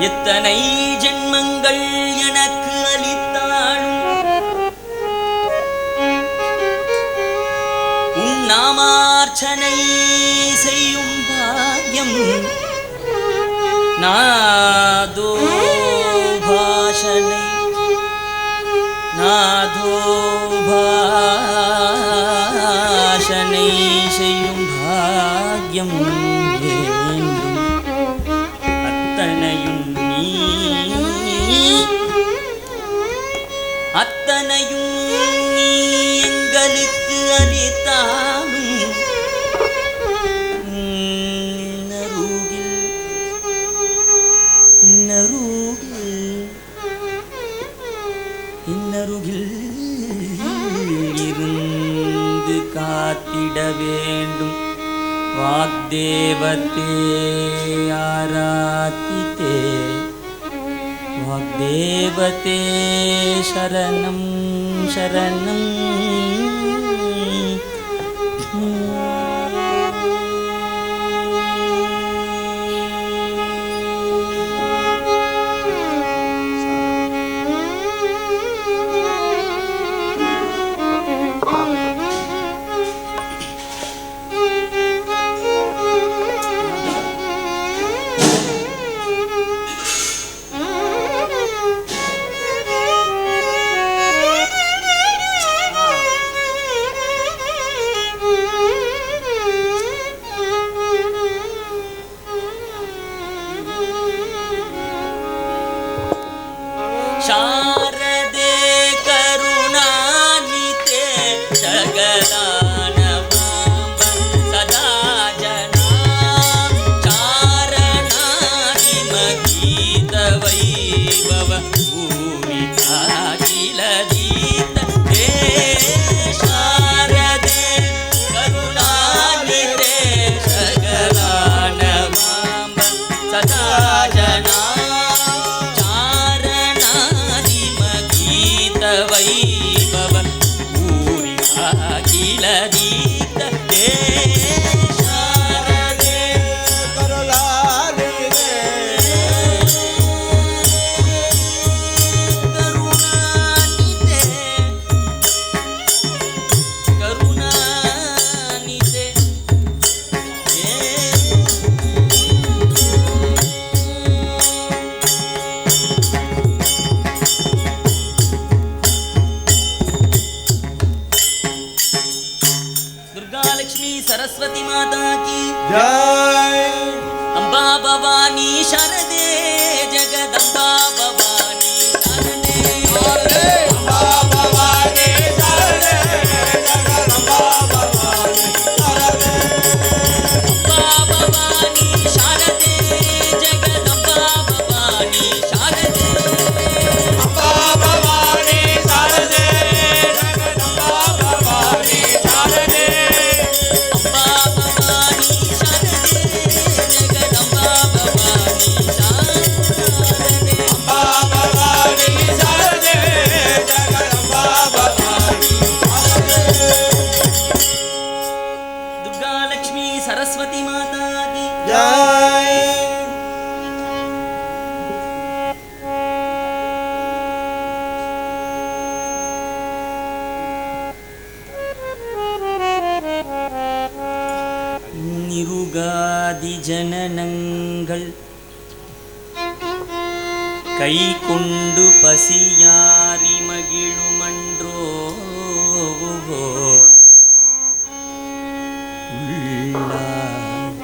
எத்தனை ஜென்மங்கள் எனக்கு அளித்தாலும் உன் நாமார்ச்சனை செய்யும் பாக்யம் நாதோ பாஷனை செய்யும் பாக்யம் அத்தனையும் நீ எங்களுக்கு அளித்தாலும் இன்னருகில் இருந்து காத்திட வேண்டும். வாக்தேவத்தே ஆராதித்தே வாக்தேவதே சரணம் சரணம். शारदे करुणानिते जगदानवाम सदा जनां चारणादिमगीत वैभव भूमिका किलदीत हे शारदे करुणानिते जगदानवाम सदा जनां वैभव भूरिका किलदीत हे शारदे करुणानिते करुणानिते लक्ष्मी सरस्वती माता की जय. अम्बा भवानी शारदे जगदम्बा भवानी शारदे अम्बा भवानी शारदे जगदम्बा भवानी शारदे अम्बा भवानी शारदे जगदम्बा भवानी शारदे अम्बा भवानी शारदे जगदम्बा भवानी शारदे सरस्वती माता की जय. நிருகாதி ஜனனங்கள் கை கொண்டு பசியாரி மகிழுமன்றோ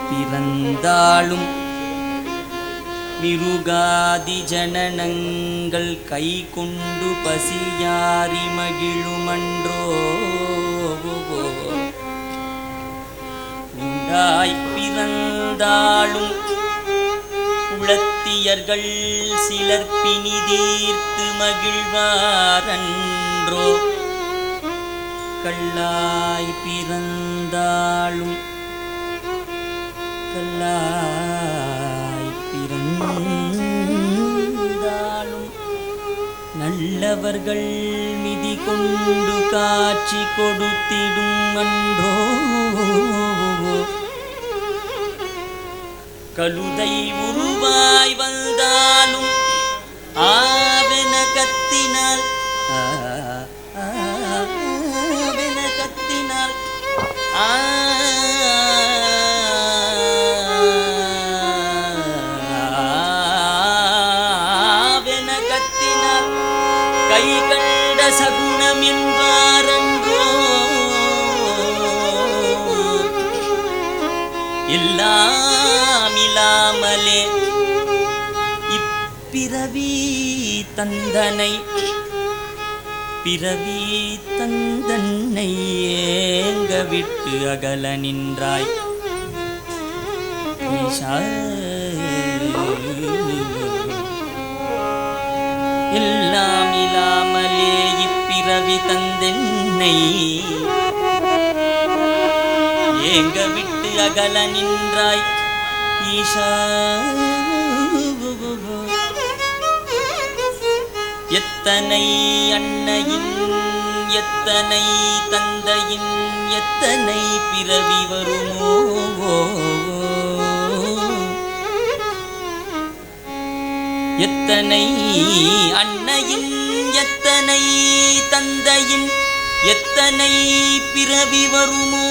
பிறந்தாலும் நிருகாதி ஜனனங்கள் கை கொண்டு பசியாரி மகிழுமன்றோ உண்டாய் பிறந்தாலும் குளத்தியர்கள் சிலர் பிணி தீர்த்து மகிழ்வாரன்றோ கல்லாய் பிறந்தாலும் நல்லவர்கள் மிதி கொண்டு காட்சி கொடுத்திடும் அன்றோ கழுதை உருவாய் வந்தாலும் ஆவென கத்தினால் ஆவென கத்தினால் ஆவென கத்தினால் கை கண்ட சகுனம் என்பாரன்றோ இல்லாமலே இப்பிறவி தந்தனை பிறவி தந்தன்னை ஏங்க விட்டு அகல நின்றாய் ஈஷா இல்லாமலே இப்பிறவி தந்தென்னை ஏங்க விட்டு அகல நின்றாய் ஈஷா எத்தனை அன்னையின் எத்தனை தந்தையின் எத்தனை பிறவி வருமோ எத்தனை அன்னையின் எத்தனை தந்தையின் எத்தனை பிறவி வருமோ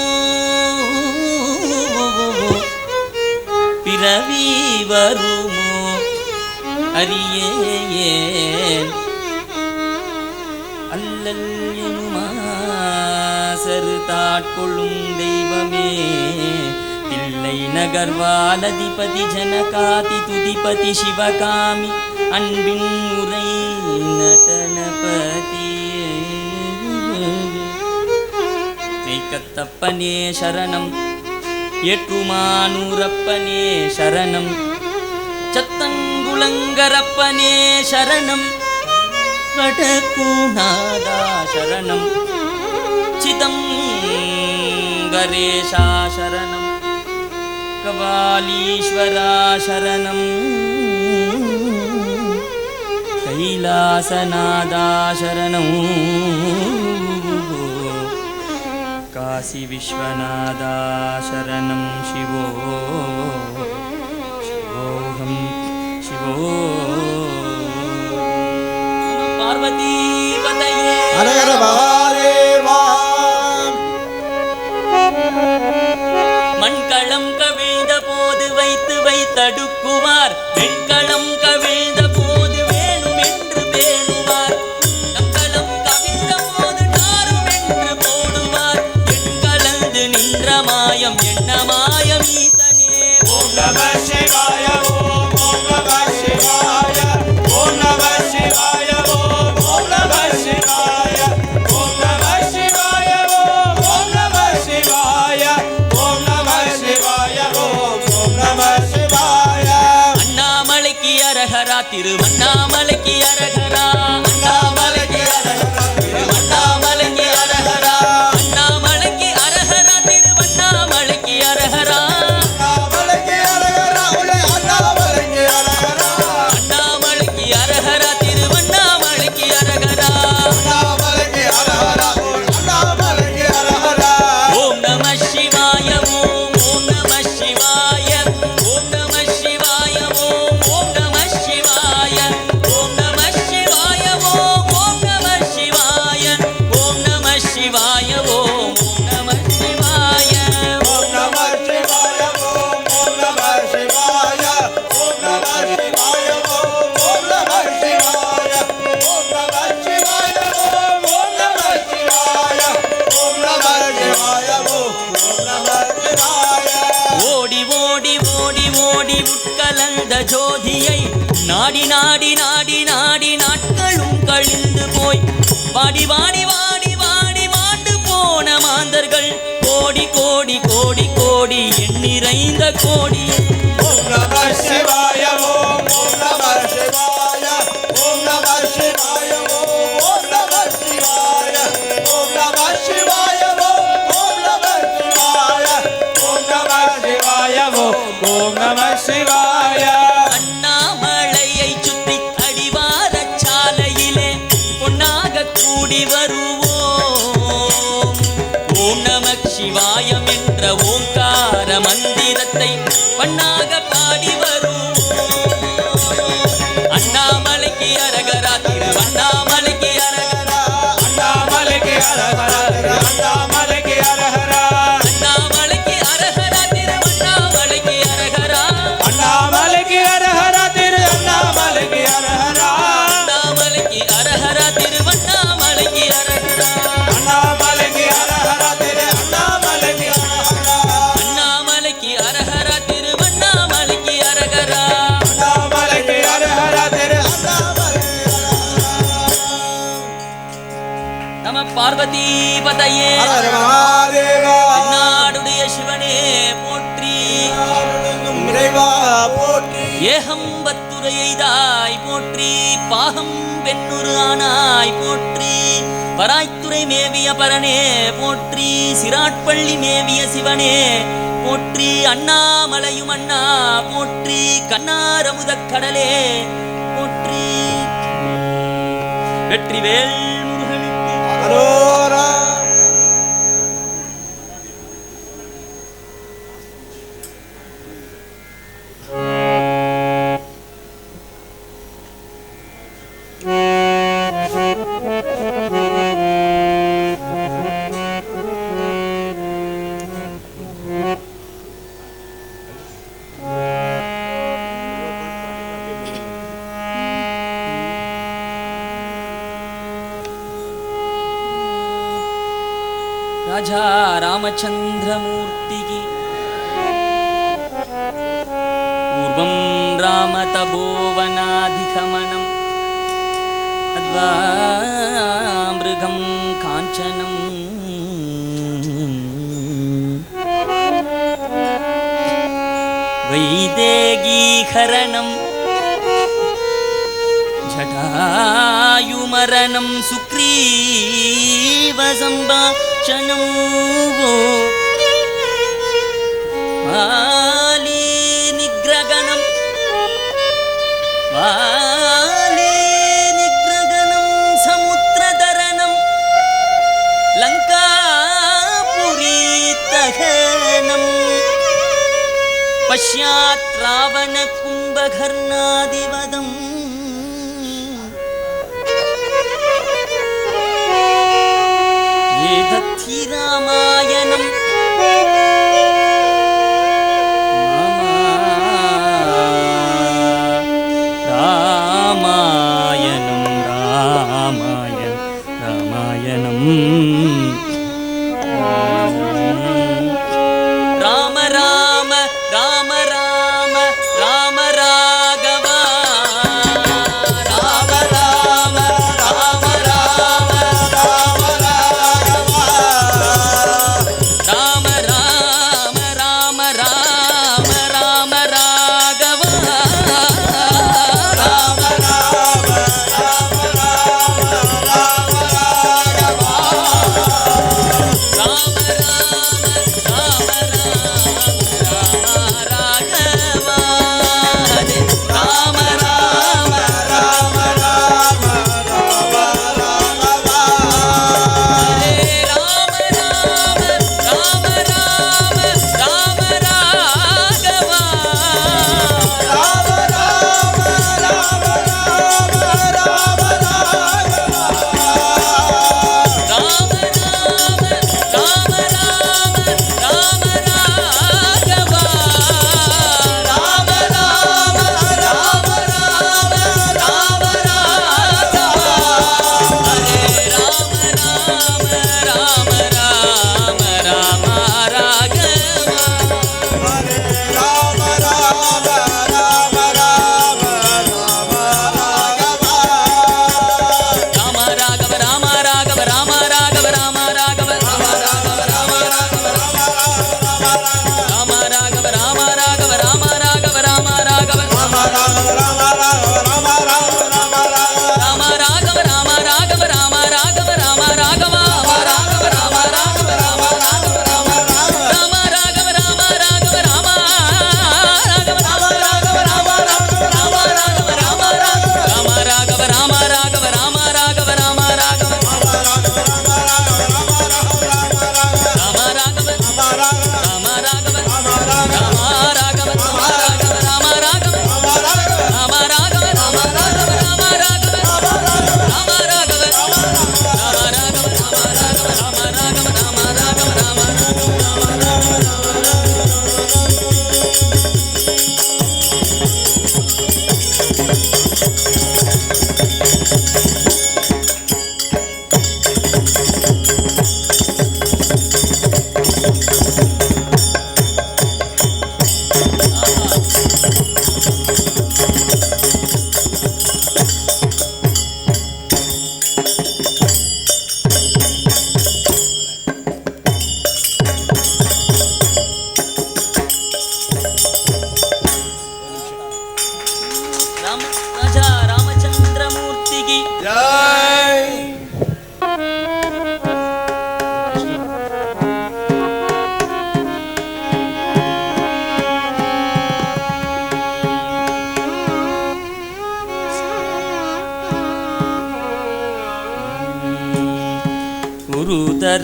பிறவி வருமோ அறியேன் அல்லல் எனுமாசரு தாட்கொள்ளும் தெய்வமே தில்லை நகர்வாலதிபதி ஜனகாதி துதிபதி சிவகாமி அன்பின் உரை நடனபதி கைக்கத்தப்பனே சரணம் ஏற்றுமானூரப்பனே சரணம் சத்தங்குளங்கரப்பனே சரணம் வடக்கூநாதா சரணம் சிதம்பரேஷா சரணம் கபாலீஸ்வரா சரணம் கைலாசநாதா சரணம் காசி விஸ்வநாதா சரணம் சிவோ சிவோகம் சிவோ பார்வதி பதையே ஹர ஹர மகாதேவா மண்களம் கவிழ்ந்த போது வைத்து வைத்தடுக்குவார் வெண்களம் கவிழ்ந்த போது வேணும் என்று பேணுவார் நங்களம் கவிழ்ந்த போது நாரும் என்று போடுவார் எண் கலந்து நின்ற மாயம் என்ன மாயம் ஈசனே ஓம் நம சிவாய ஓம் நம சிவாய ஓம் நம சிவாய ஓம் நம சிவாய ஓம் நம சிவாய ஓம் நம சிவாய ஓம் நம சிவாய ஓம் நம சிவாய அண்ணாமலைக்கு அரகரா திருவண்ணாமலைக்கு அரகரா அண்ணாமலைக்கு அரகரா திருவண்ணாமலைக்கு அரகரா அண்ணாமலைக்கு அரகரா திருவண்ணாமலைக்கு அரகரா அண்ணாமலைக்கு அரகரா அண்ணாமலைக்கு அரகரா அண்ணாமலைக்கு அரகரா திருவண்ணாமலைக்கு அரகரா அண்ணாமலைக்கு அரகரா அண்ணாமலைக்கு அரகரா ஓம் நம சிவாய ஓம் நம சிவாய ஓம் நம சிவாய ஓம் நம சிவாய ஓம் நம சிவாய ஓம் நம சிவாய ஓம் நம சிவாய ஓம் நம சிவாய ஓம் நம சிவாய ஓம் நம சிவாய ஓம் நம சிவாய ஓம் நம சிவாய ஓம் நம சிவாய ஓம் நம சிவாய ஓம் நம சிவாய ஓம் நம சிவாய ஓடி ஓடி ஓடி ஓடி உட்கலந்த ஜோதியை நாடி நாடி நாடி நாடி நாட்களும் கழிந்து போய் வாடி வாடி வாடி வாடி மாண்டு போன மாந்தர்கள் கோடி கோடி கோடி கோடி எண்ணிறைந்த கோடியே ஓம் நம சிவாய ஓம் நம சிவாய ஓம் நம சிவாய ஓம் நம சிவாய ஓம் நம சிவாய ஓம் நம சிவாய ஓம் நம சிவாய ஓம் நம சிவாய அண்ணாமலையை சுற்றி அடிவாரச் சாலையிலே பொன்னாக கூடி வருவோம் ஓம் நம சிவாயம் என்ற ஓங்கார மந்திரத்தை பண்ணாக பாடி திரு அண்ணாமலைக்கு அரஹரா அண்ணாமலைக்கு அரஹரா திரு அண்ணாமலைக்கு அரஹரா அண்ணாமலைக்கு அரஹரா திரு அண்ணாமலைக்கு அரஹரா அண்ணாமலைக்கு அரஹரா திரு அண்ணாமலைக்கு அரஹரா அண்ணாமலைக்கு அரஹரா திரு அண்ணாமலைக்கு அரஹரா அண்ணாமலைக்கு அரஹரா திரு அண்ணாமலைக்கு அரஹரா அண்ணாமலைக்கு அரஹரா திரு அண்ணாமலைக்கு நம பார்வதி பதையே அரஹர மகாதேவா நாடுடைய சிவனே போற்றி இறைவா போற்றி ஏகம்பத்துரையைதாய் போற்றி பாகம் பெண்ணுரு ஆனாய் போற்றி பராய்த்துறை மேவிய பரனே போற்றி சிராட்பள்ளி மேவிய சிவனே போற்றி அண்ணாமலையும் அண்ணா போற்றி கண்ணாரமுதக் கடலே போற்றி வெற்றிவேல் முருகனுக்கு அரோரா राजा रामचंद्रमूर्ति की पूर्वं रामतपोवनाधिगमनम् अद्वामृगं काञ्चनम् वैदेहीहरणं जटायुमरणं सुग्रीवसम्भाषणं वालीनिग्रगणं समुद्रतरणं लङ्कापुरीदहनं पश्चात् रावणकुम्भकर्णादिवधम् एतद्धि रामायणम् राम राम राम राम राम राघव राम राम राम राम राम राघव राम राम राम राम राम राघव राम राम राम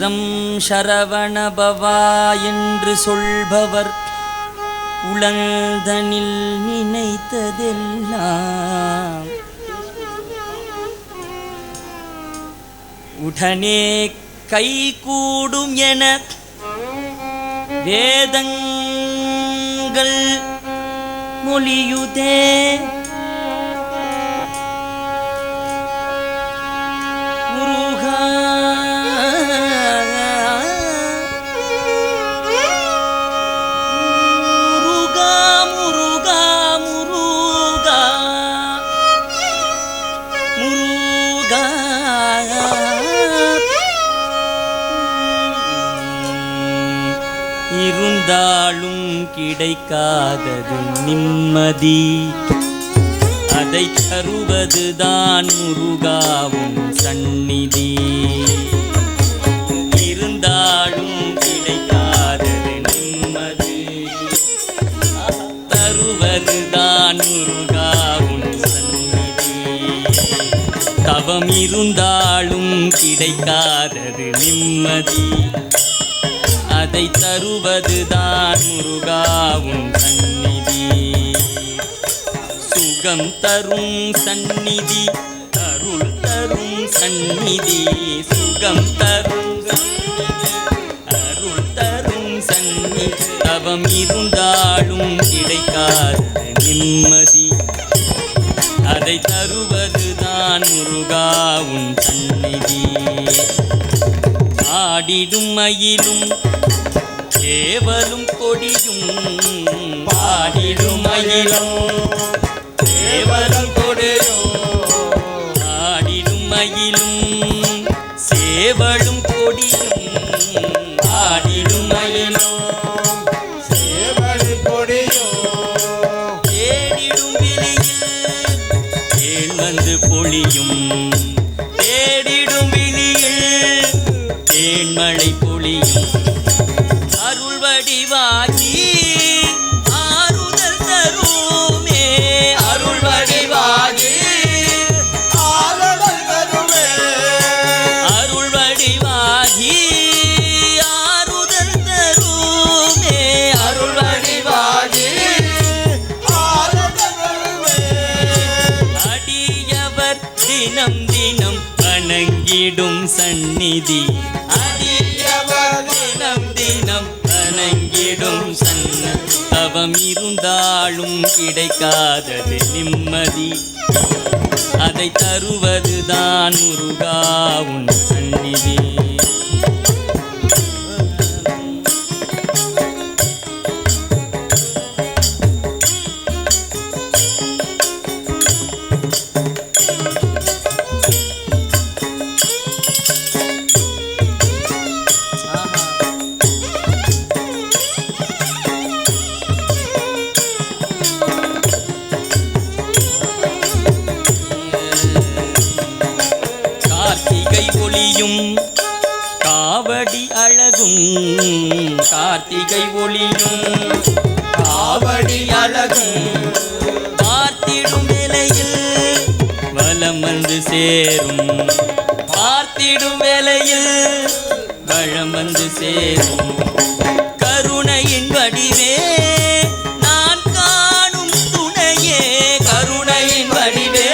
சரம் சரவணபவா என்று சொல்பவர் உளந்தனில் நினைத்ததெல்லாம் உடனே கைகூடும் என வேதங்கள் மொழியுதே. முருகா முருகா முருகா முருகா முருகா இருந்தாலும் கிடைக்காதது நிம்மதி, அதை தருவதுதான் முருகாவும் சந்நிதி. இருந்தாலும் கிடைக்காதது நிம்மதி, தருவதுதான் முருகாவும் சந்நிதி. தவம் இருந்தாலும் கிடைக்காதது நிம்மதி, அதை தருவதுதான் முருகாவும் சந்நிதி. சுகம் தரும் சந்நிதி, அருள் தரும் சந்நிதி. சுகம் தரும் சந்நிதி, அருள் தரும் சந்நிதி. தவம் இருந்தாலும் கிடைக்காத நிம்மதி, அதை தருவதுதான் முருகாவும் சந்நிதி. ஆடிடும் மயிலும் தேவலும் கொடியும், பாடிடும் மயிலும் தேவலும் கொடியும். ஆடிடும் மயிலும் சேவலும் கொடியும், ஆடிடும் மயிலும் சேவலும் கொடியும். தேடிடும் விழியில் தேன் வந்து பொழியும், தேடிடும் விழியில் தேன்மழை பொழியும். அருள் வடிவாகி ஆறுதல் தருமே, அருள் வடிவாகி ஆறுதல் தருமே. அருள் வடிவாகி ஆறுதல் தருமே, அருள் வடிவாகி ஆறுதல் தருமே. அடியவர் தினம் தினம் வணங்கிடும் சந்நிதி, அடியவர் தினம் தினம் வணங்கிடும் சந்நிதி. தவம் இருந்தாலும் கிடைக்காதது நிம்மதி, அதை தருவதுதான் முருகாவும் சந்நிதி. கார்த்திகை ஒளியும் காவடி அழகும், கார்த்திகை ஒளியும் காவடி அழகும். பார்த்திடும் வேளையில் வலம் வந்து சேரும், பார்த்திடும் வேளையில் வளம் வந்து சேரும். கருணையின் வடிவே நான் காணும் துணையே, கருணையின் வடிவே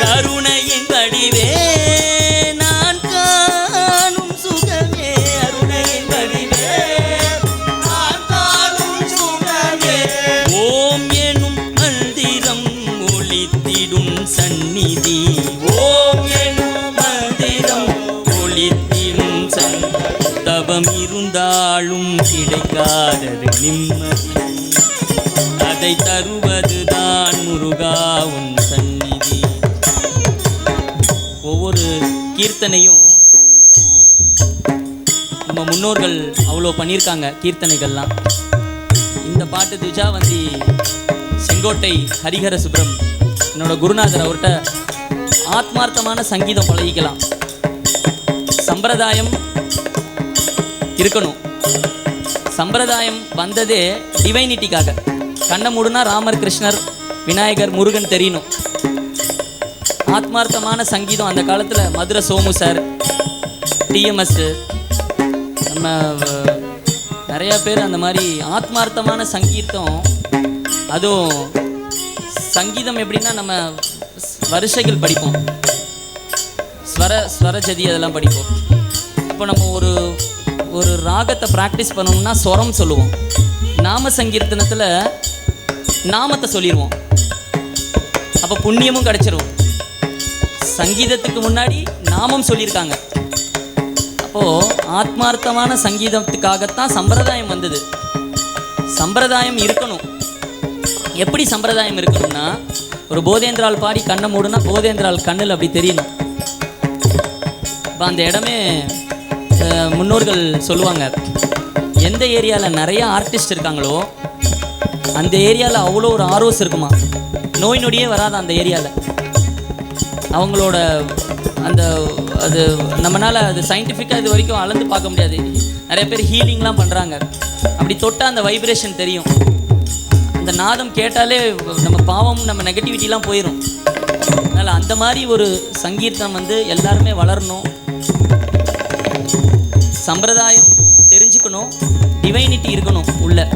கருணையின் வடிவே நான் காணும் சுகமே, அருணையின் வடிவே நான் காணும் சுகமே. ஓம் எனும் மந்திரம் ஒலித்திடும் சந்நிதி, ஓம் எனும் மந்திரம் ஒலித்திடும் சந்நிதி. தவம் இருந்தாலும் கிடைக்காதது நிம்மதி, அதை தருவதுதான் முருகாவும் சந்நிதி. ஒவ்வொரு கீர்த்தனையும் நம்ம முன்னோர்கள் அவ்வளோ பண்ணியிருக்காங்க கீர்த்தனைகள்லாம். இந்த பாட்டு திஜாவந்தி செங்கோட்டை ஹரிஹர சுப்ரம் என்னோட குருநாதர், அவர்கிட்ட ஆத்மார்த்தமான சங்கீதம் பழகிக்கலாம். சம்பிரதாயம் இருக்கணும். சம்பிரதாயம் வந்ததே டிவைனிட்டிக்காக. கண்ணை மூடுனா ராமர், கிருஷ்ணர், விநாயகர், முருகன் தெரியணும். ஆத்மார்த்தமான சங்கீதம் அந்த காலத்தில் மதுரை சோமு சார், டிஎம்எஸ், நம்ம நிறையா பேர் அந்த மாதிரி ஆத்மார்த்தமான சங்கீதம். அதுவும் சங்கீதம் எப்படின்னா நம்ம வரிசைகள் படிப்போம், ஸ்வரஜதி அதெல்லாம் படிப்போம். இப்போ நம்ம ஒரு ராகத்தை ப்ராக்டிஸ் பண்ணோம்னா ஸ்வரம் சொல்லுவோம். நாம சங்கீர்த்தனத்தில் நாமத்தை சொல்லிடுவோம், அப்போ புண்ணியமும் கிடச்சிரும். சங்கீதத்துக்கு முன்னாடி நாமம் சொல்லியிருக்காங்க. அப்போது ஆத்மார்த்தமான சங்கீதத்துக்காகத்தான் சம்பிரதாயம் வந்தது. சம்பிரதாயம் இருக்கணும். எப்படி சம்பிரதாயம் இருக்கணும்னா, ஒரு போதேந்திரால் பாடி கண்ணை மூடுனா போதேந்திரால் கண்ணில் அப்படி தெரியணும். இப்போ அந்த இடமே முன்னோர்கள் சொல்லுவாங்க, எந்த ஏரியாவில் நிறைய ஆர்டிஸ்ட் இருக்காங்களோ அந்த ஏரியாவில் அவ்வளோ ஒரு ஆரோஸ் இருக்குமா, நோய் நொடியே வராது அந்த ஏரியாவில். அவங்களோட அந்த அது நம்மளால் அது சயின்டிஃபிக்காக இது வரைக்கும் அளந்து பார்க்க முடியாது. நிறைய பேர் ஹீலிங்லாம் பண்ணுறாங்க. அப்படி தொட்டால் அந்த வைப்ரேஷன் தெரியும். அந்த நாதம் கேட்டாலே நம்ம பாவம், நம்ம நெகட்டிவிட்டிலாம் போயிடும். அதனால் அந்த மாதிரி ஒரு சங்கீர்த்தம் எல்லாருமே வளரணும். சம்பிரதாயம் தெரிஞ்சுக்கணும், டிவைனிட்டி இருக்கணும் உள்ள.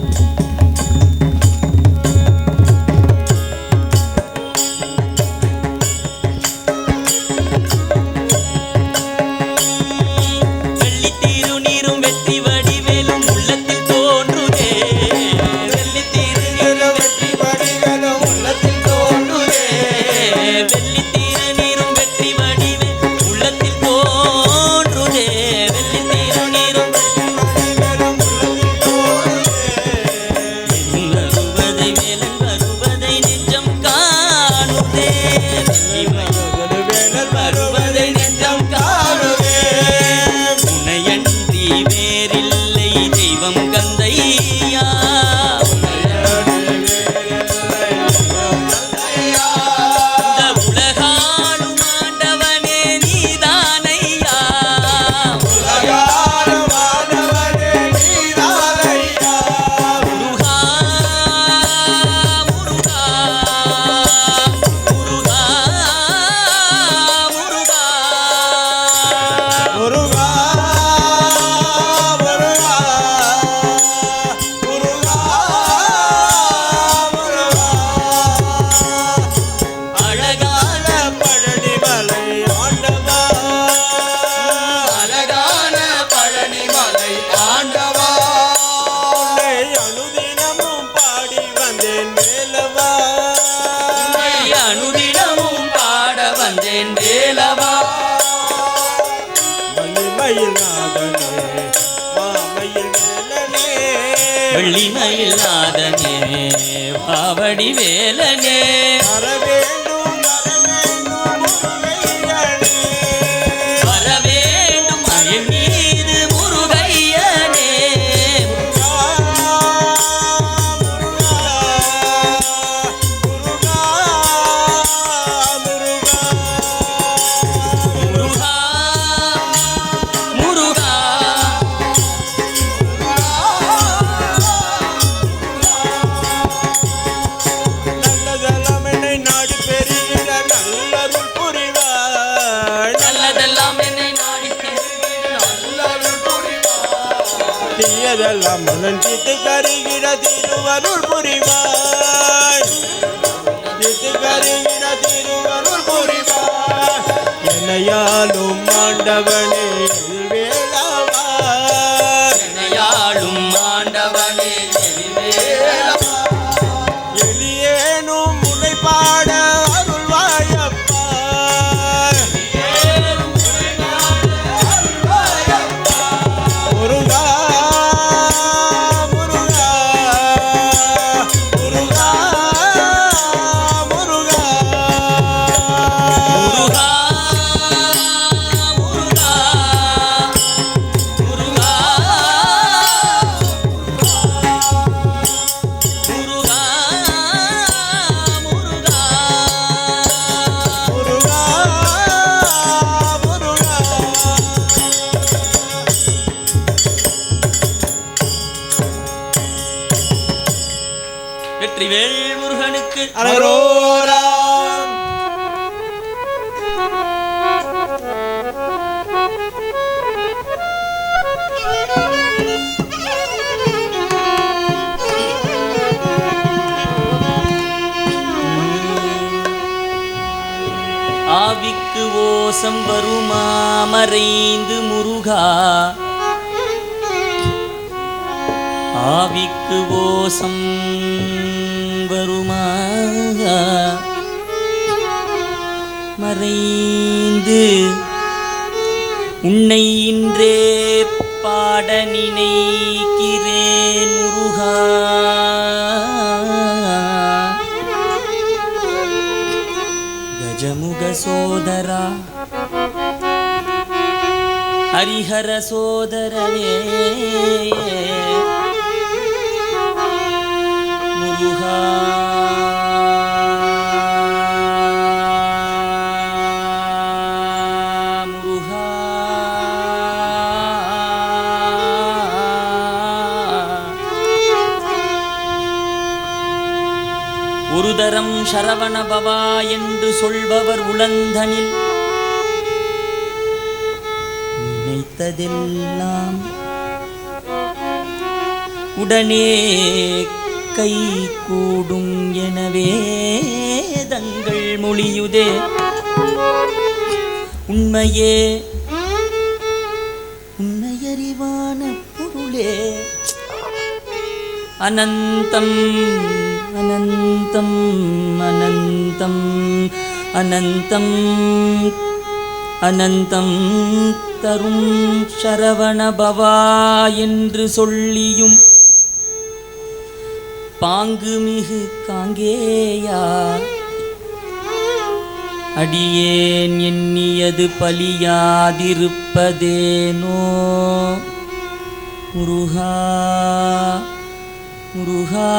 வெள்ளிமயில் நாதனே பாவடி வேலனே, வரவேண்டும் மயில் மீது முருகையனே. தீயதெல்லாம் முன்னிட்டு கருகிட திருவருள் புரிவாய், கருகிட திருவருள் புரிவாய். என்னையாலும் ஆண்டவனே வேளாவா, என்னையாளும் ஆண்டவனே வேளாவா. எளியேனும் முனை பாட அருள்வாயப்பா, முருகா வெற்றிவேல் முருகனுக்கு அரோரா. ஆவிக்கு ஓசம் வருமா மறைந்து முருகா, ஆவிக்கு ஓசம் வருமா மறைந்து உன்னை இன்றே பாட நினைக்கிறேன் முருகா. கஜமுக சோதரா ஹரிஹர சோதரனே முருகா. முருகா ஒரு தரம் சரவண பவா என்று சொல்பவர் உளந்தனில் நினைத்ததெல்லாம் உடனே கை கூடும் எனவே தங்கள் மொழியுதே. உண்மையே உன்னையறிவான பொருளே அனந்தம் அனந்தம் அனந்தம் அனந்தம் அனந்தம் தரும் சரவண பவா என்று சொல்லியும் பாங்கு மிகு காங்கேயா அடியேன் எண்ணியது பலியாதிருப்பதேனோ முருகா. முருகா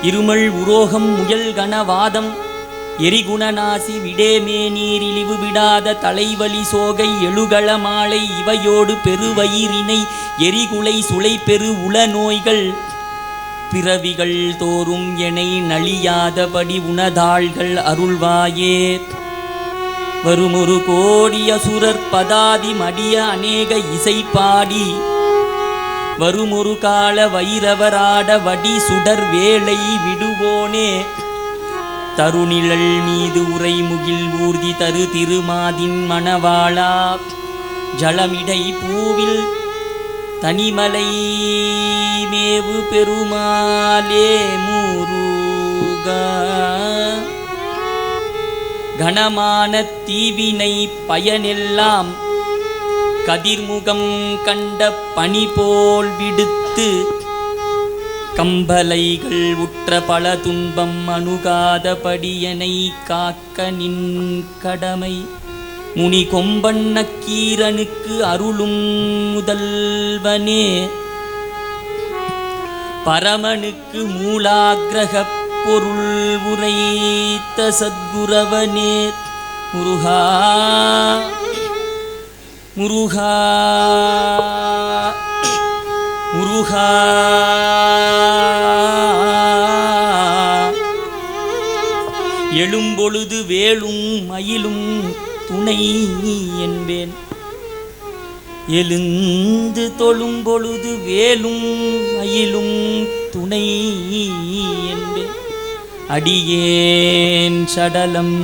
இருமல் உரோகம் முயல் கனவாதம் எரிகுணநாசி விடேமே நீரிழிவு விடாத தலைவலி சோகை எழுகள மாலை இவையோடு பெருவயிரினை எரிகுலை சுளை பெரு உள நோய்கள் பிறவிகள் தோறும் எனை நலியாதபடி உனதாள்கள் அருள்வாயே. வருமொரு கோடி அசுரர் பதாதி மடிய அநேக இசை பாடி வருமொரு கால வைரவராட வடி சுடர் வேளை விடுவோனே. தருநிழல் மீது உரைமுகில் ஊர்தி தரு திருமாதின் மணவாளா ஜலமிடை பூவில் தனிமலை மேவு பெருமாளே முருகா. கணமான தீவினை பயனெல்லாம் கதிர்முகம் கண்ட பனி போல் விடுத்து கம்பலைகள் உற்ற பல துன்பம் அணுகாதபடியனை காக்க நின் கடமை. முனி கொம்பன் நக்கீரனுக்கு அருளும் முதல்வனே பரமனுக்கு மூலாக்கிரகப் பொருள் உரைத்த சத்குரவனே முருகா. முருகா முருகா எழும்பொழுது வேலும் மயிலும் துணை என்பேன். எழுந்து தொழும் பொழுது வேலும் மயிலும் துணை என்பேன். அடியேன் சடலம்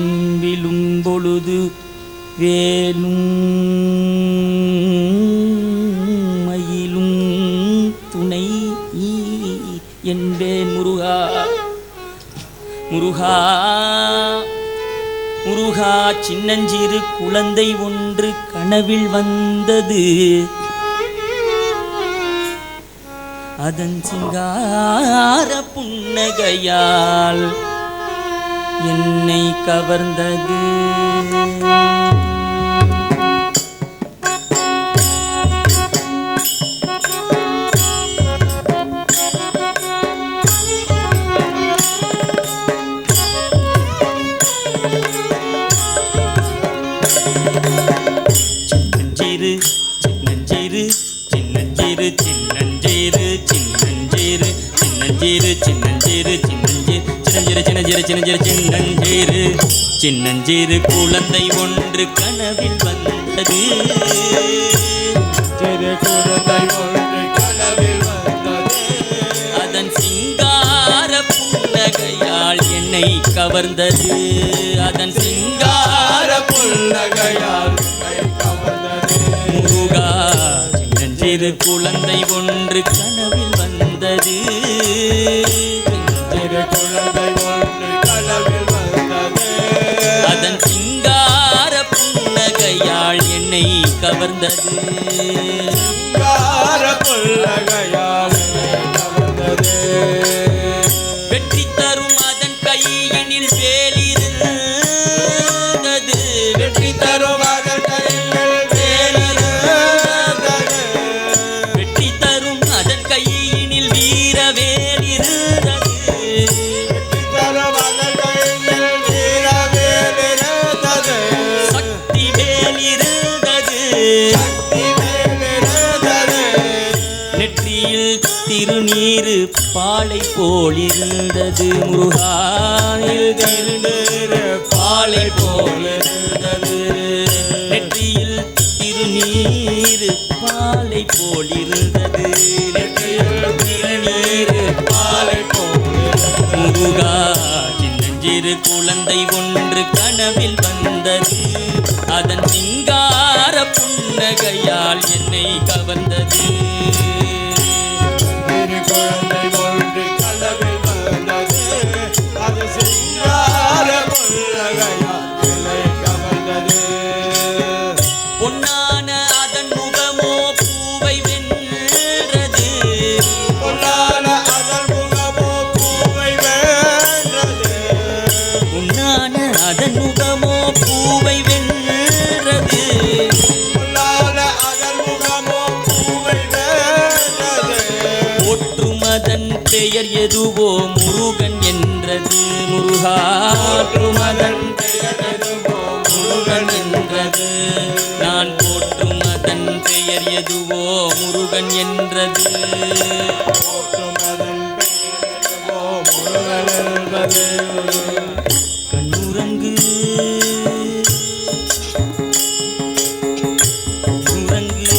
விழும் பொழுது வேலும் மயிலும் துணை என்பேன் முருகா. முருகா முருகா சின்னஞ்சிறு குழந்தை ஒன்று கனவில் வந்தது. அதன் சிங்கார புன்னகையால் என்னை கவர்ந்தது. சின்னஞ்சீரு சின்னஞ்சீரு சின்னஞ்சீரு சின்னஞ்சீரு சின்னஞ்சீரு சின்னஞ்சீரு சின்னஞ்சீரு சின்னஞ்சீரு சின்னஞ்சீரு சின்னஞ்சீரு சின்னஞ்சீரு சின்னஞ்சீரு குழந்தை ஒன்று கனவில் வந்தது. சிறு குழந்தை ஒன்று கனவில் வந்தது. அதன் சிங்கார புன்னகையால் என்னை கவர்ந்தது. அதன் சிங்கார புன்னகையால் என்னை கவர்ந்தது. முருகா சின்னஞ்சிறு குழந்தை ஒன்று கனவில் வந்தது. சிறு குழந்தை ஒன்று கனவில் வந்தது. அதன் சிங்கார புன்னகையாள் என்னை கவர்ந்தது. சிங்கார புன்னகையால் என்னை கவர்ந்தது. வெற்றி தரும் அதன் கையினில் வேலிருந்தது. வெற்றி தரும் அதன் கையில் வேலிருந்தது. வெற்றி தரும் அதன் கையினில் வீர வேலிருந்தது. வெற்றி தரும் அதன் கையில் வீர வேலிருந்தது. சக்தி வேலிருந்தது. சக்தி வேலிருந்தது. நெற்றியில் திருநீரு பாலை போலிருந்தது. முருகாயில் திருநீரு பாலை போலிருந்தது. நெற்றியில் திருநீரு பாலை போலிருந்தது. நெற்றியில் திருநீரு பாலை போலிருந்தது. முருகா சின்னஞ்சிறு குழந்தை ஒன்று கனவில் வந்தது. அதன் சிங்கார புன்னகையால் என்னை கவர்ந்தது. சிறு குழந்தை ஒன்று கனவில் வந்தது. அது சிங்கார புன்னகையால் என்னை கவர்ந்தது. பொன்னான அதன் முகமோ பூவை வென்றது. பொன்னான அதன் முகமோ பூவை வென்றது. பொன்னான அதன் முகமோ பூவை வென்றது. பொன்னான அதன் முகமோ பூவை வென்றது. போற்றும் அதன் பெயர் எதுவோ முருகன் என்றது. முருகா போற்றும் அதன் பெயர் எதுவோ முருகன் என்றது. நான் போற்றும் அதன் பெயர் எதுவோ முருகன் என்றது. போற்றும் அதன் பெயரோ முருகன் என்பது. கண்ணுறங்கு கண்ணுறங்கு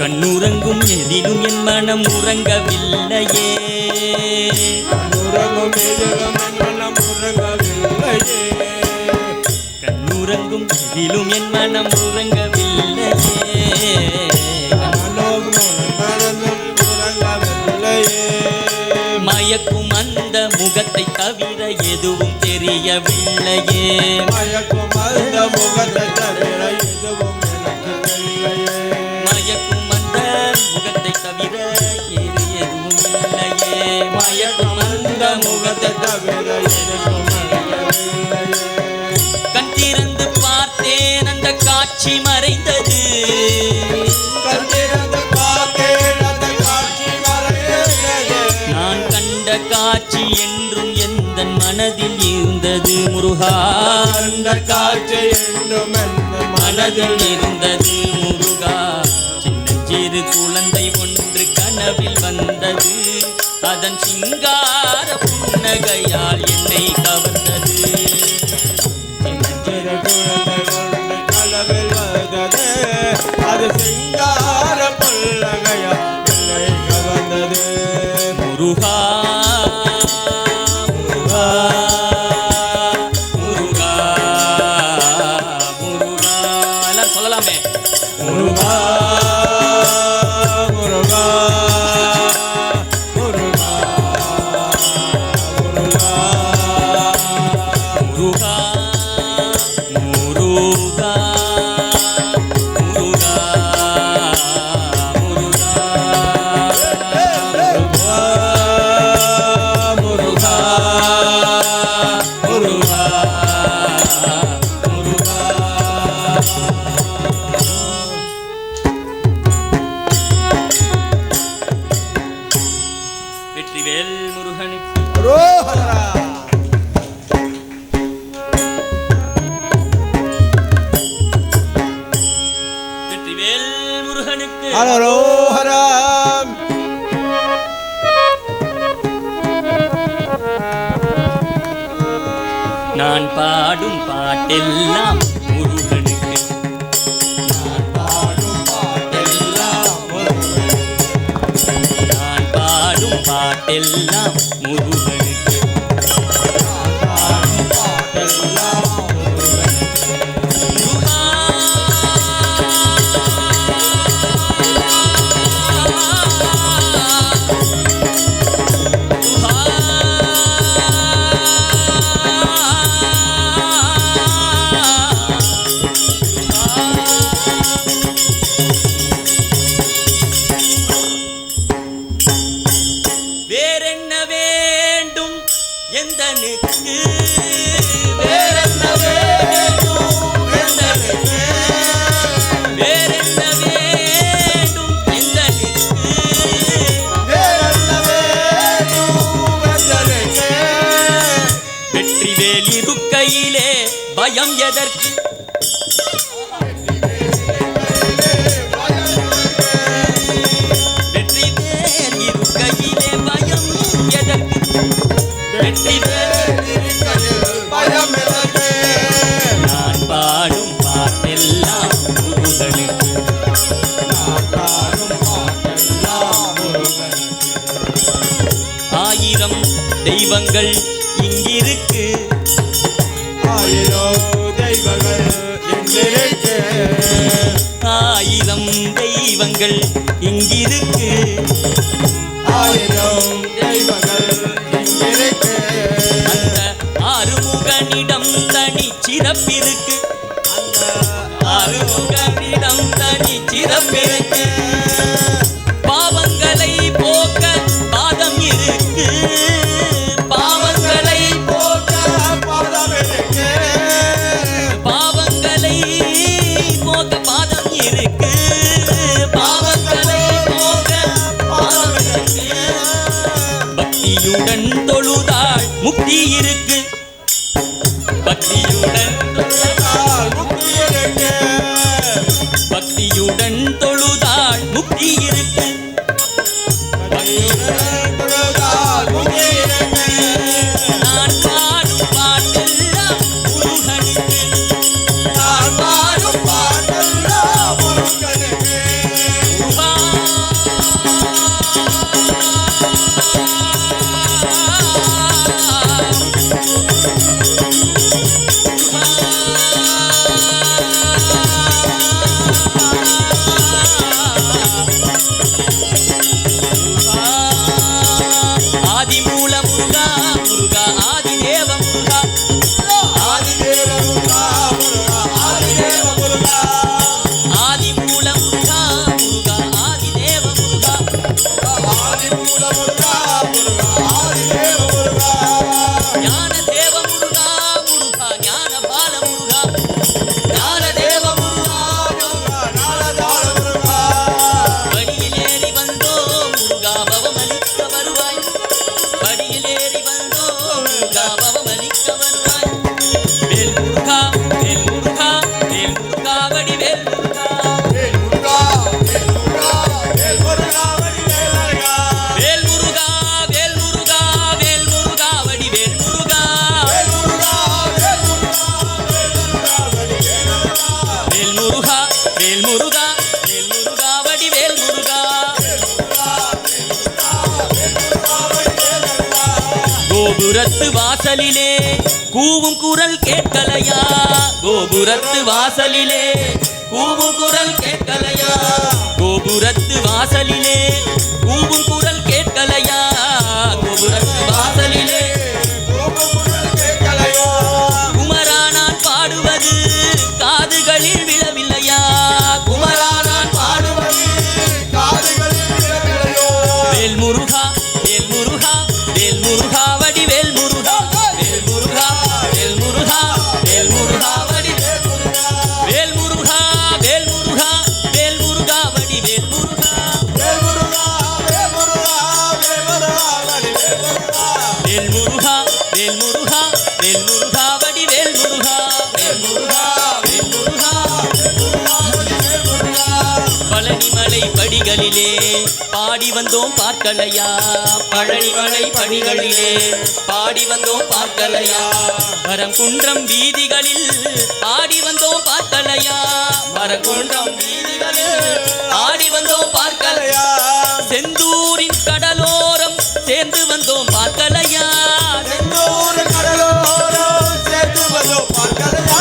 கண்ணுறங்கும் எதிலும் என் மனம் உறங்கவில்லையே. உறங்கும் எதிலும் என் மனம் உறங்கவில்லையே. கண்ணுறங்கும் எதிலும் என் மனம் உறங்கவில்லையே. மனதும் உறங்கவில்லையே. மயக்கும் அந்த முகத்தை தவிர எதுவும் தெரியவில்லையே. மயக்கும் அந்த முகத்தை தவிர எதுவும் எனக்கு தெரியலையே. மயக்கும் அந்த முகத்தை தவிர வேறு எதுவும் இல்லையே. மயக்கும் அந்த முகத்தை தவிர எதுவும் தெரியவில்லையே. கண் திறந்து பார்த்தேன் அந்த காட்சி மறைந்தது. கண்திறந்து பார்த்தேன் அந்த காட்சி மறைந்தது. நான் கண்ட காட்சி என்றும் எந்த மனதில் இருந்தது. முருகா அந்த காட்சி என்றும் என் மனதில் மனதில் இருந்தது. முருகா சின்னஞ்சிறு குழந்தை ஒன்று கனவில் வந்தது. அதன் சிங்கார புன்னகையால் என்னை கவர்ந்தது. சிறு குழந்தை ஒன்று கனவில் வந்தது. அது சிங்கார புன்னகையால் என்னை கவர்ந்தது. முருகா முருகா முருகா முருகா எல்லாரும் சொல்லலாமே. முருகா முருகா முருகா முருகா முருகா முருகா முருகா முருகா முருகா முருகா முருகா. ஹரோஹரம். நான் பாடும் பாட்டெல்லாம் முருகனுக்கு. நான் பாடும் பாட்டெல்லாம் முருகனுக்கு. நான் பாடும் பாட்டெல்லாம் முருகனுக்கு. நான் பாடும் பாட்டெல்லாம் முருகனுக்கு. முருகா, வேறென்ன வேண்டும் எந்தனுக்கு? வேறென்ன வேண்டும் எந்தனுக்கு? வேறென்ன வேண்டும் எந்தனுக்கு? வேறென்ன வேண்டும் எந்தனுக்கு? வெற்றி வேல் இருக்கையிலே பயம் எதற்கு? வெற்றி வேல் இருக்கையிலே பயம் எதற்கு? வெற்றி வேல் பயம் எதற்கு? நான் பாடும் பாட்டெல்லாம் முருகனுக்கு. நான் பாடும் பாட்டெல்லாம் முருகனுக்கு. ஆயிரம் தெய்வங்கள் இங்கிருக்கு. ஆயிரம் தெய்வங்கள் எங்கிருக்கு? ஆயிரம் தெய்வங்கள் இங்கிருக்கு. ஆயிரம் தெய்வங்கள் எங்கிருக்கு? அந்த ஆறுமுகனிடம் தனி சிறப்பிருக்கு. அந்த ஆறுமுகனிடம் தனி சிறப்பிருக்கு. பாவங்களை போக்க பாதம் இருக்கு. பாவங்களை போக்க பாதம் இருக்கு. பாவங்களை போக்க பாதம் இருக்கு. பாவங்களை போக்க பாதம் இருக்கு. பக்தியுடன் தொழுதாள் முக்தி இருக்கு. பக்தியுடன் தொழுதாள் முக்தி இருக்கு. பக்தியுடன் தொழுதாள் முக்தி இருக்கு. பக்தியுடன் தொழுதால் முக்தி இருக்கு. நான் பாடும் பாட்டெல்லாம் முருகனுக்கு. நான் பாடும் பாட்டெல்லாம் முருகனுக்கு. முருகா, ஆதிமூல முருகா, முருகா ஆதிதேவ முருகா. ஆதிதேவ முருகா, முருகா, ஆதிதேவ முருகா. ஆதிமூல முருகா, முருகா ஆதிதேவ முருகா. ஆதிமூல முருகா, முருகா, ஆதிதேவ முருகா. ஞான தேவ முருகா, முருகா ஞான பால முருகா. ஞான தேவ முருகா, முருகா, நாலதாள முருகா. படியில் ஏறி வந்தோ முருகா பவமளிக்க வருவாய். படியில் ஏறி வந்தோ முருகா பவமளிக்க வருவாய். வேல் முருகா, வேல் முருகா, வேல் முருகா வடிவேல் முருகா. வேல் முருகா, வேல் முருகா, வேல் முருகா, வடிவேல் முருகா. வேல் முருகா, வேல் முருகா, வேல் முருகா வடிவேல் முருகா. வேல் முருகா, வேல் முருகா, வேல் முருகா, வடிவேல் முருகா. வேல் முருகா, வேல் முருகா, வேல் முருகா வடிவேல் முருகா. கோபுரத்து வாசலிலே கூவும் குரல் கேட்கலையா? கோபுரத்து வாசலிலே கூவும் குரல் கேட்கலையா? கோபுரத்து வாசலிலே கூவும் குரல் கேட்கலையா? கோபுரத்து வாசலிலே குமரா நான் பாடுவது காதுகளில் விழவில்லையா? குமரா நான் பாடுவது. வேல் முருகா, வேல் முருகா, வேல் முருகா வடிவேல் முருகா. வேல் முருகா, வேல் முருகா, வேல் முருகா வடிவேல் முருகா. வேல் முருகா, வேல் முருகா, வேல் முருகா வடிவேல் முருகா. வேல் முருகா, வேல் முருகா, வேல் முருகா வடிவேல் முருகா. வேல் முருகா, வேல் முருகா. பல பழனிமலை படிகளிலே பாடி வந்தோம் பார்க்கலையா பழனிமலை படிகளிலே பாடி வந்தோம் பார்க்கலையா மரங்குன்றம் வீதிகளில் ஆடி வந்தோம் பார்க்கலையா மரங்குன்றம் வீதிகளில் ஆடி வந்தோம் பார்க்கலையா செந்தூரின் கடலோரம் சேர்ந்து வந்தோம் பார்க்கலையா செந்தூர் கடலோரம் சேர்த்து வந்தோம் பார்க்கலையா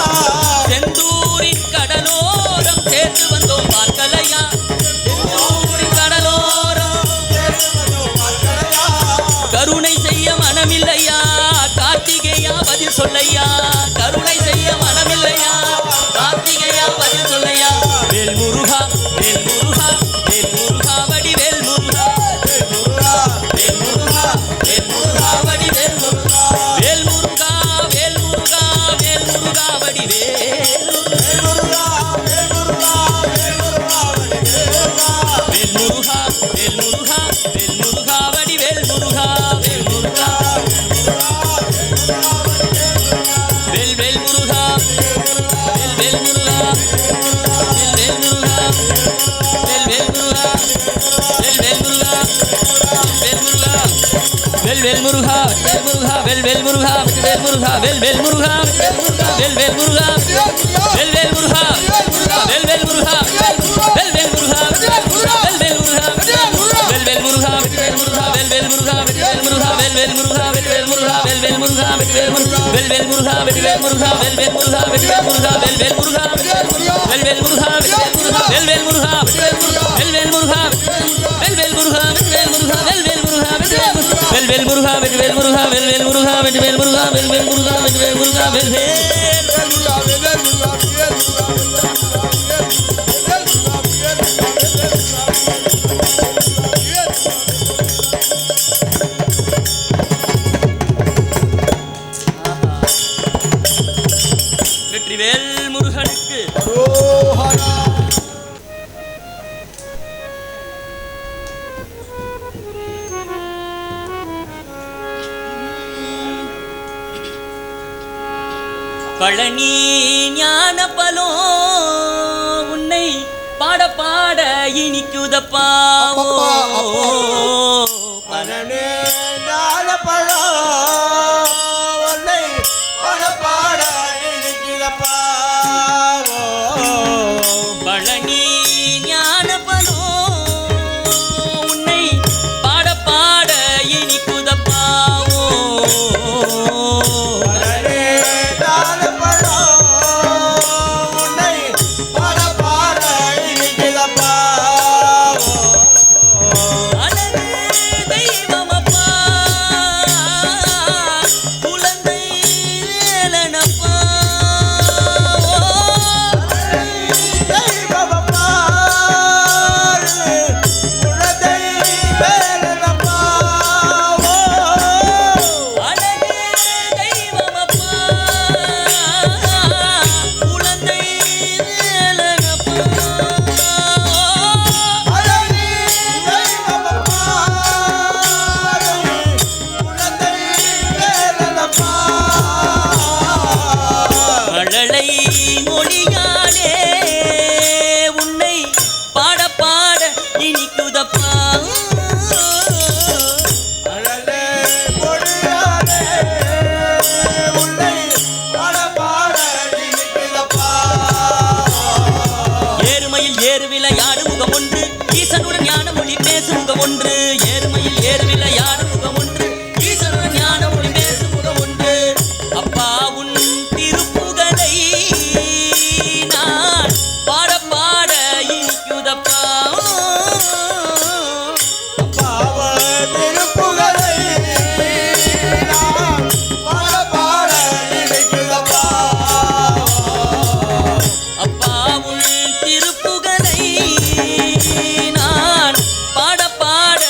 செந்தூரின் கடலோரம் சேர்ந்து வந்தோம் பார்க்கலையா செந்தூரின் கடலோரம் சேர்த்து வந்தோம் பார்க்கலையா கருணை செய்ய மனமில்லையா கார்த்திகேயா பதில் சொல்லையா கருணை செய்ய மனமில்லையா கார்த்திகேயா பதில் சொல்லையா வேல் முருகா வேல் முருகா வேல் முருகா வடி வேல் முருகா வேல் முருகா வேல் முருகா வடி வேல் முருகா வேல் முருகா வேல் முருகா வேல் முருகா வடி வேல் முருகா வேல் முருகா வேல் முருகா வடி வேல் முருகா வேல் முருகா வேல் வேல் முருகா வேல் வேல் முருகா வேல் வேல் முருகா வேல் வேல் முருகா வேல் வேல் முருகா வேல் வேல் முருகா வேல் வேல் முருகா வேல் முருகா வேல் வேல் முருகா வேல் வேல் முருகா வேல் வேல் முருகா வேல் வேல் முருகா வேல் வேல் முருகா வேல் வேல் முருகா வேல் வேல் முருகா வேல் முருகா வேல் வேல் முருகா வேல் முருகா வேல் வேல் முருகா வேல் முருகா வேல் வேல் முருகா வேல் வேல் முருகா வேல் வேல் முருகா வேல் வேல் முருகா வேல் வேல் முருகா வேல் வேல் முருகா வேல் வேல் முருகா வேல் வேல் முருகா வேல் வேல் முருகா வேல் வேல் முருகா வேல் வேல் முருகா வேல் வேல் முருகா வேல் வேல் முருகா வேல் வேல் முருகா வேல் வேல் முருகா வேல் வேல் முருகா வேல் வேல் முருகா வேல் வேல் முருகா வேல் வேல் வெற்றிவேல் முருகனுக்கு பழனி ஞான பலோ உன்னை பாட பாட இனிக்குதப்பா பழனி ஞான பழம் உன்னை பாட பாட இனிக்குதப்பா பழனி ஞான பலோ உன்னை பாட பாட இனிக்குதப்பா பழனி ஞான பழம் உன்னை பாட பாட இனிக்குதப்பா அழகு தெய்வமப்பா குழந்தை வேலனப்பா தெய்வமப்பா குழந்தை வேலனப்பா அழகு தெய்வமப்பா குழந்தை வேலனப்பா அழகி தெய்வமப்பா குழந்தை வேலனப்பா மழலை மொழியாலே உன்னை பாட பாட இனிக்குதப்பா அழலே மொழியாலே உன்னை பாட பாட இனிக்குதப்பா ஏறுமையில் ஏறு விளையாடு முகம் ஒன்று ஈசனுடன் ஞான மொழி பேசு முகம் ஒன்று ஏறுமையில் ஏறு விளையாடு முகம் ஒன்று ஈசனுடன் ஞான மொழி பேசு முகம் ஒன்று அப்பா உன் திருப்புகழை நான் பாட பாட இனிக்குதப்பா பாவ திருப்புகழை நான் பாட பாட இனிக்குதப்பா அப்பா உன் திருப்புகழை நான் பாட பாட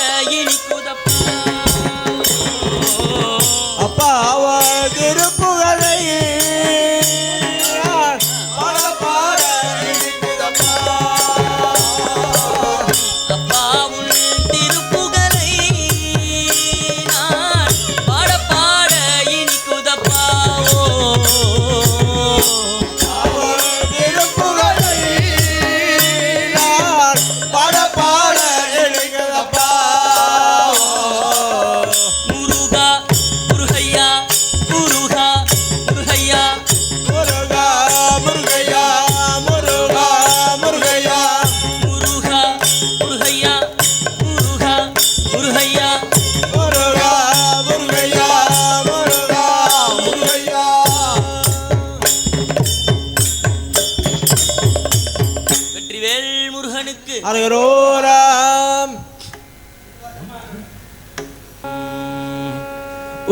அருகரோராம்.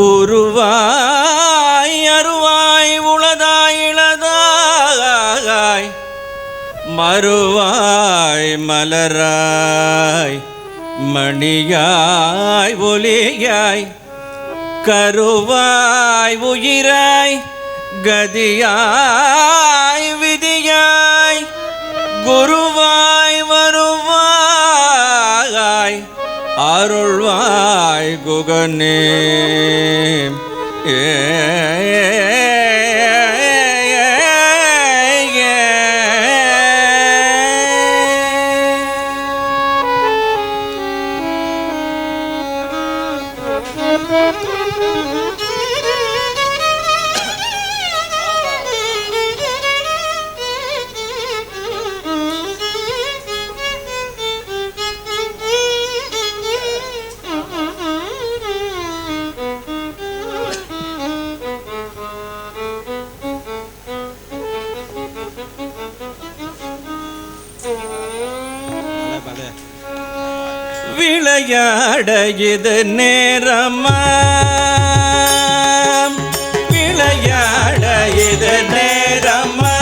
உருவாய் அருவாய் உளதாய் இளதாய் மறுவாய் மலராய் மணியாய் ஒலியாய் கருவாய் உயிராய் கதியாய் விதியாய் குருவாய் வருவாய் அருள்வாய் குகனே. விளையாட இது நேரமா, விளையாட இது நேரமா,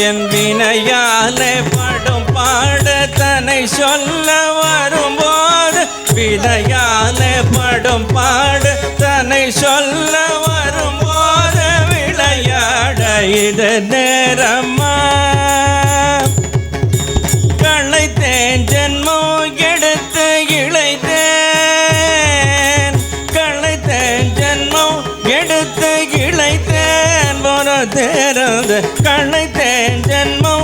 என் வினையாலே படும் பாட தன்னை சொல்ல வரும்போது, வினையாலே படும் பாட தன்னை சொல்ல வரும்போது, விளையாட இது நேரமா. களைத்தேன் ஜென்மோ எடுத்து இழைத்தேன், களைத்தேன் ஜென்மோ எடுத்து இழைத்தேன் ஒரு தேர்ந்து, களைத்தேன் ஜென்மோ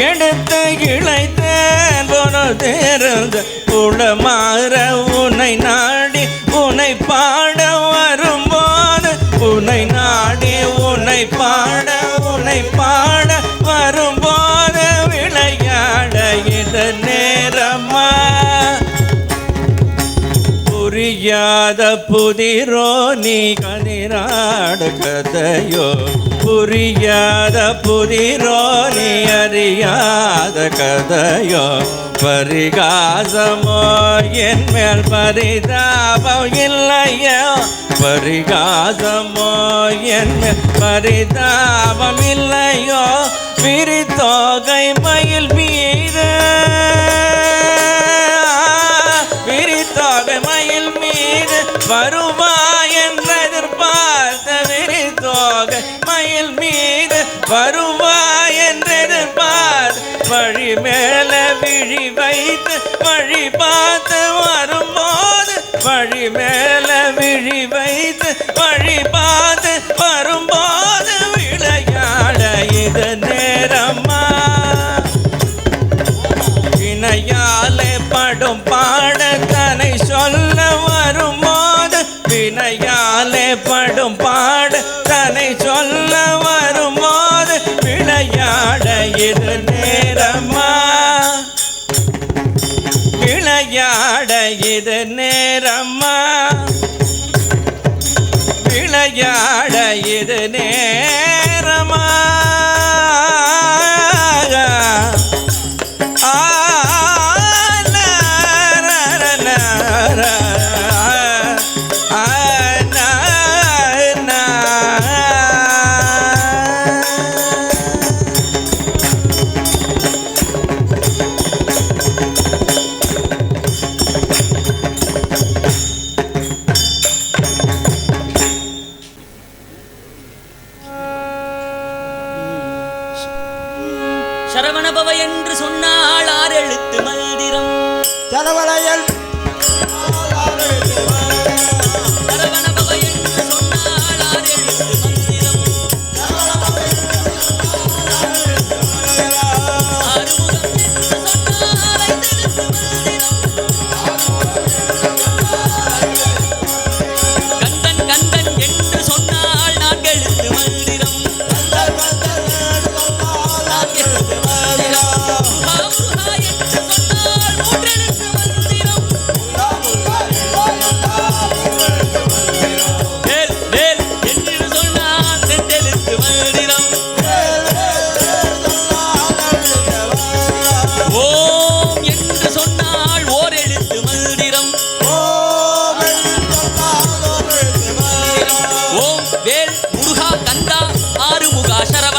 எடுத்து இழைத்தேன் ஒரு தேர்ந்து, புலமாற உனை நாடி உனை பாட வரும்போது, உனை நாடி உனை பாட உனை பாட வரும்போது, விளையாட இது நேரமா. புரியாத புதிரோ நீ கதிராடு கதையோ, புரியாத புதிரோ நீ அறியாத கதையோ, பரிகாசமோ என் மேல் பரிதாபம் இல்லையோ, பரிகாசமோ என் மேல் பரிதாபம் இல்லையோ, விரித்தோகை மயில் மீது, விரித்தோகை மயில் மீது வருவாய் என்று எதிர்பார்த்த, விரித்தோகை மயில் மீது வருவாய் என்று எதிர்பார்த்த, வழி மேல விழி வைத்து வழி பார்த்து வரும்போது, வழி மேல விழி வைத்து வழி பார்த்து வரும்போது, விளையாட இது நேரமா. வினையாலே படும் பாட தன்னை சொல்ல வரும்போது, வினையாலே படும் பாட தன்னை சொல்ல வரும்போது, விளையாட இது நேரமா. விளையாட இது நேரமா, விளையாட இது நேரமா. சரவணபவ என்று சொன்னால் 6 எழுத்து மந்திரம். சரவளையல் சரவணபவ என்று சொன்னால் 6 எழுத்து மந்திரம். ஆறுமுகம் என்று சொன்னால் 5 எழுத்து மந்திரம். கந்தன் கந்தன் என்று சொன்னால் 4 எழுத்து மந்திரம். வேல் வேல் என்று சொன்னால்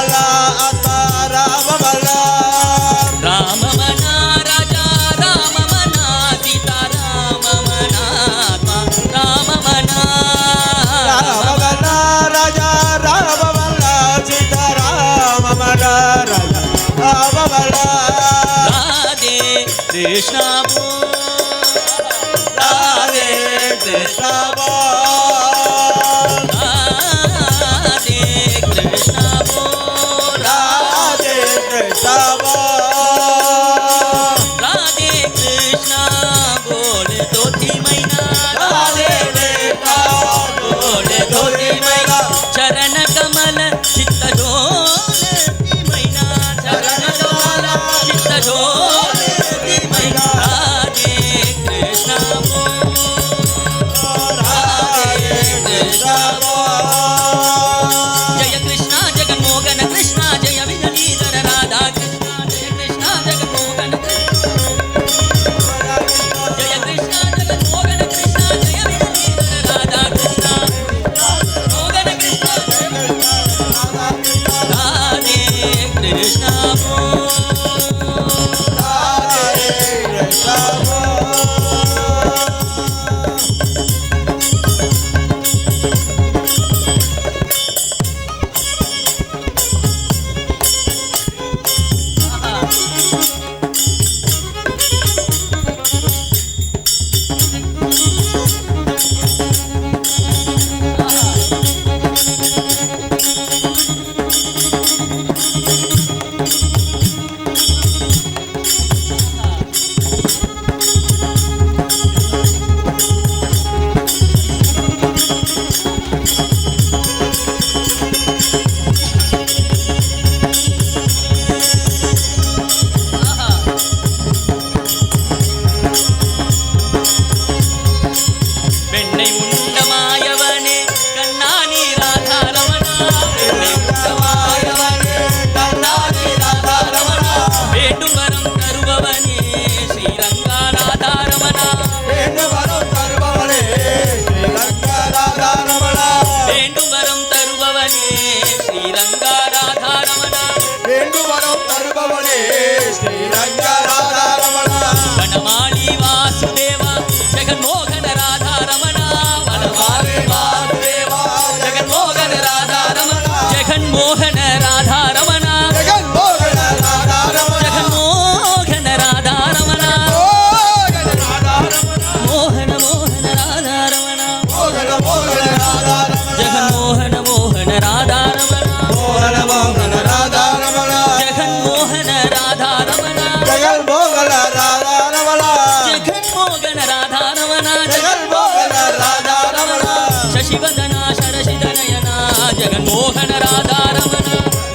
ராமமலா அத்தா ராமமலா ராமமனா ராஜா ராமமனா சீதா ராமமனா ராமமனா ராமமலா ராஜா ராமமலா சீதா ராமமலா ராஜா ராமமலா ராதே கிருஷ்ணா ராதே கிருஷ்ணா ராதே கிருஷ்ணா ராதே கிருஷ்ணா राधे कृष्णा बोल धोती मैना राधे कृष्णा बोल धोती मैना चरण कमल चित्त डोलती मैना चरण कमल चित्त डोलती मैना राधे कृष्णा राधे कृष्णा जय कृष्णा जगन्मोहन कृष्णा जय विधलीधर राधा कृष्णा जय कृष्णा जगन्मोहन जय कृष्णा जगन्मोहन कृष्णा जय विधलीधर राधा कृष्णा मोहन कृष्णा राधे कृष्णा பெண்ணை உண்டமாயவனே கண்ணானி ராதாரமணா பெண்ணை உண்டமாயவனே கண்ணானி ராதாரமணா வேண்டும் வரம் தருபவனே ஸ்ரீரங்கா ராதாரமணா வேண்டும் வரம் தருபவனே ஸ்ரீரங்கா ராதாரமணா வேண்டும் வரம் தருபவனே ஸ்ரீரங்கா ராதாரமணா வேண்டும் வரம் தருபவனே ஸ்ரீரங்கா ராதாரமணா வனமாளி வாசுதேவா ஜெகன்மோகன ராதாரமணா வனமாளி வாசுதேவா ஜெகன்மோகன ராதாரமணா ஜெகன்மோகன ராதாரமணா ஜெகன்மோகன ராதாரமணா ஜெகன்மோகன ராதாரமணா மோகன ராதாரமணா மோகன மோகன ராதாரமணா மோகன மோகன ராதாரமணா ஜெகன்மோகன மோகன ராதாரமணா மோகன மோகன ராதாரமணா ஜெகன்மோகன ராதாரமணா ஜெகன்மோகன ராதாரமணா ஜெகன்மோகன ராதாரமணா ஜெகன்மோகன ராதாரமணா ಶಶಿವದನಾ ಶರಶಿದನಯನಾ ಜಗನ್ಮೋಹನ ರಾಧಾರಮಣ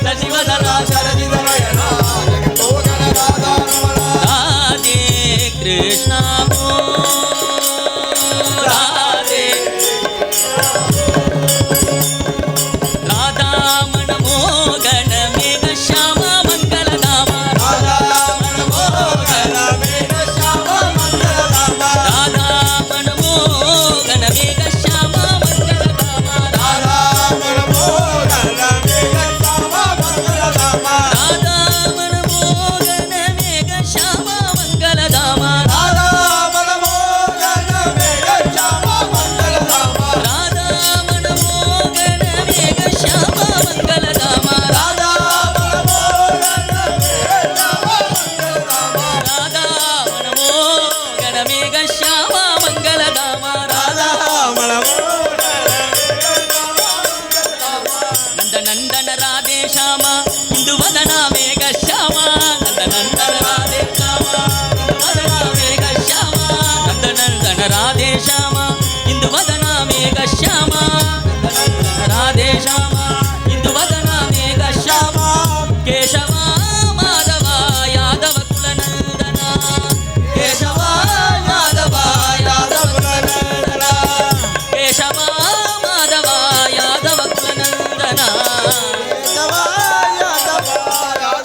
ಶಶಿವದನಾ சரஜிதனயனா ஜெகன்மோகன ராதாரமணா ರಾಧೆ ಕೃಷ್ಣ ರಾಧೆ ರಾಧಾಮಣ ಮೋಗನ ಮೇಘ ಶ್ಯಾಮ ಮಂಗಲಧಾಮ ராதாமண மோகன மேக ಶ್ಯಾಮ ಮಂಗಲಧಾಮ ರಾಧಾಮಣ ಮೋಗನ ಮೇಘ ಶ್ಯಾಮ ಮಂಗಲಧಾಮ ராதாமண மோகன மேக ಶ್ಯಾಮ ಮಂಗಲಧಾಮ ರಾಧಾಮಣ ಮೋಗನ ಮೇಘ ಶ್ಯಾಮ ಮಂಗಲಧಾಮ ராதாமண மோகன மேக ಶ್ಯಾಮ ಮಂಗಲಧಾಮ ರಾಧಾಮಣ ಮೋಗನ ಮೇಘ ಶ್ಯಾಮ ಮಂಗಲಧಾಮ ராதாமண மோகன மேக ಶ್ಯಾಮ ಮಂಗಲಧಾಮ ರಾಧಾಮಣ ಮೋಗನ ಮೇಘ ಶ್ಯಾಮ ಮಂಗಲಧಾಮ ராதாமண மோகன ನಂದ ನಂದನ ರಾಧೆ ಶ್ಯಾಮ ಇಂದು ವದನ ಮೇಘ ಶ್ಯಾಮ ನಂದ ನಂದನ ರಾಧೆ ಶ್ಯಾಮ ಇಂದು ವದನ ಮೇಘ ಶ್ಯಾಮ ನಂದ ನಂದನ ರಾಧೆ ಶ್ಯಾಮ ಇಂದು ವದನ ಮೇಘ ಶ್ಯಾಮ ನಂದ ನಂದನ ರಾಧೆ ಶ್ಯಾಮ ಇಂದು ವದನ ಮೇಘ ಶ್ಯಾಮ ಕೇಶವ ಮಾಧವ ಯಾದವ ಕುಲನಂದನ ಕೇಶವ ಯಾದವ ಯಾದವ ಕುಲನಂದನ ಕೇಶವ ಮಾಧವ ಯಾದವ ಕುಲನಂದನ யாதவ யாதவ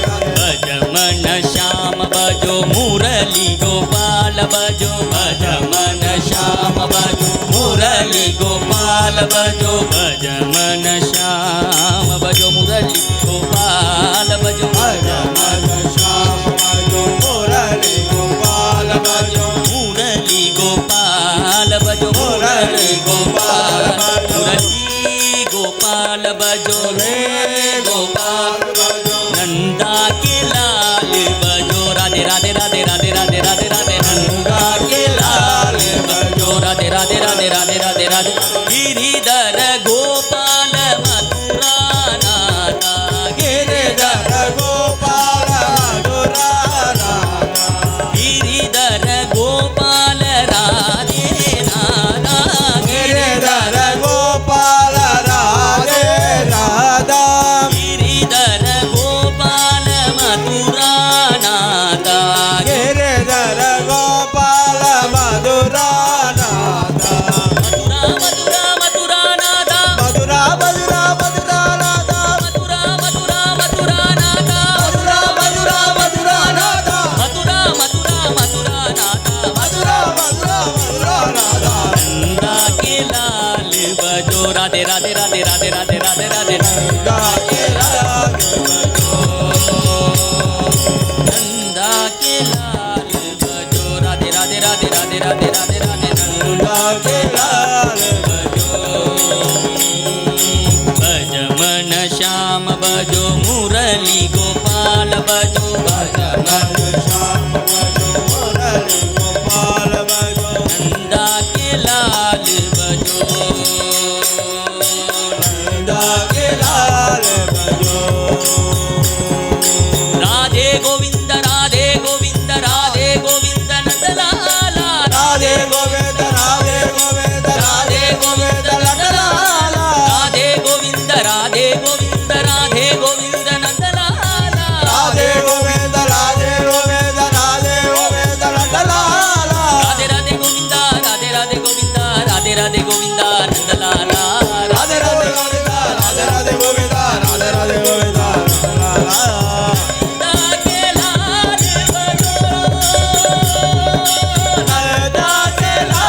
भजमन श्याम भजो मुरली गोपाल भजो भजमन श्याम भजो मुरली गोपाल भजो भजमन श्याम भजो मुरली गोपाल भजो भजमन श्याम भजो मुरली गोपाल भजो मुरली गोपाल भजो मुरली गोपाल मुरली गोपाल भजो रे गोपाल भजो नंदा के लाल बजो राधे राधे राधे राधे राधे राधे राधे नंदा के लाल बजो राधे राधे राधे राधे राधे राधे गिरिधर गोपाल मथुरा नाथा गिरिधर गोपाल मथुरा नाथा गिरिधर गोपाल राधे नाथा गिरिधर गोपाल राधे राधा गिरिधर गोपाल मथुरा नाथा गिरिधर गोपाल मथुरा नाथा मथुरा मथुरा नाथा मथुरा मथुरा मथुरा नाथा मथुरा मथुरा मथुरा नाथा मथुरा मथुरा मथुरा नाथा मथुरा मथुरा मथुरा नाथा मथुरा मथुरा मथुरा नाथा नंदा के लाल बजो राधे राधे राधे राधे राधे राधे राधे नंदा के लाल बजो नंदा के लाल बजो राधे राधे राधे राधे राधे राधे राधे नंदा के लाल बजो भजमन श्याम बजो मुरली गोपाल बजो भजमन श्याम बजो मुरली गोपाल बजो नंदा के लाल बजो नंदा के लाल बजो राधे गोविंद राधे गोविंद राधे गोविंद नंदलाला राधे गोविंद राधे गोविंद राधे गोविंद लटलाला राधे गोविंद राधे गोविंद राधे गोविंद नंदलाला राधे गोविंद राधे गोविंद राधे गोविंद लटलाला राधे राधे गोविंद राधे राधे गोविंद राधे राधे गोविंद नंदलाला राधे राधे गोविंद राधे राधे गोविंद राधे राधे गोविंद लटलाला नंदा के लाल बजो नंदा के लाल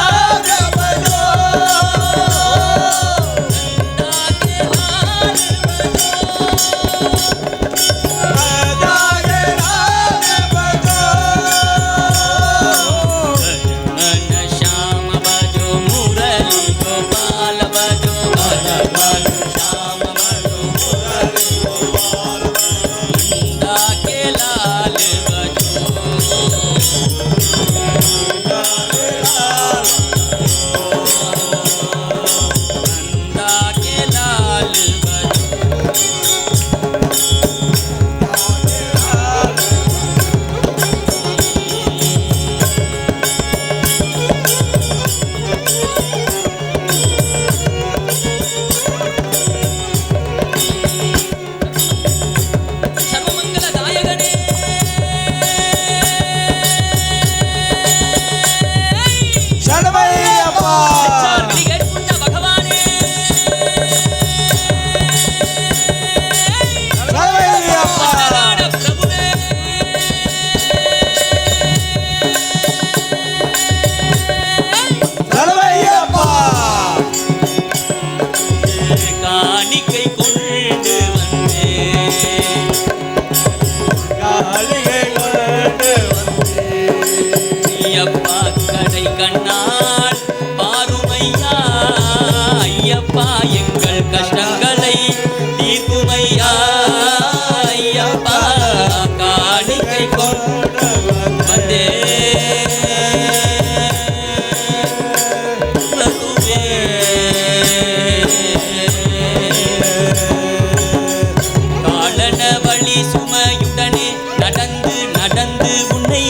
நாள் பாருமையா ஐயப்பா எங்கள் கஷ்டங்களை தீர்க்குமையா ஐயப்பா காணிக்கை கொண்டு வந்தே காலன வழி சுமையுடனே நடந்து நடந்து உன்னை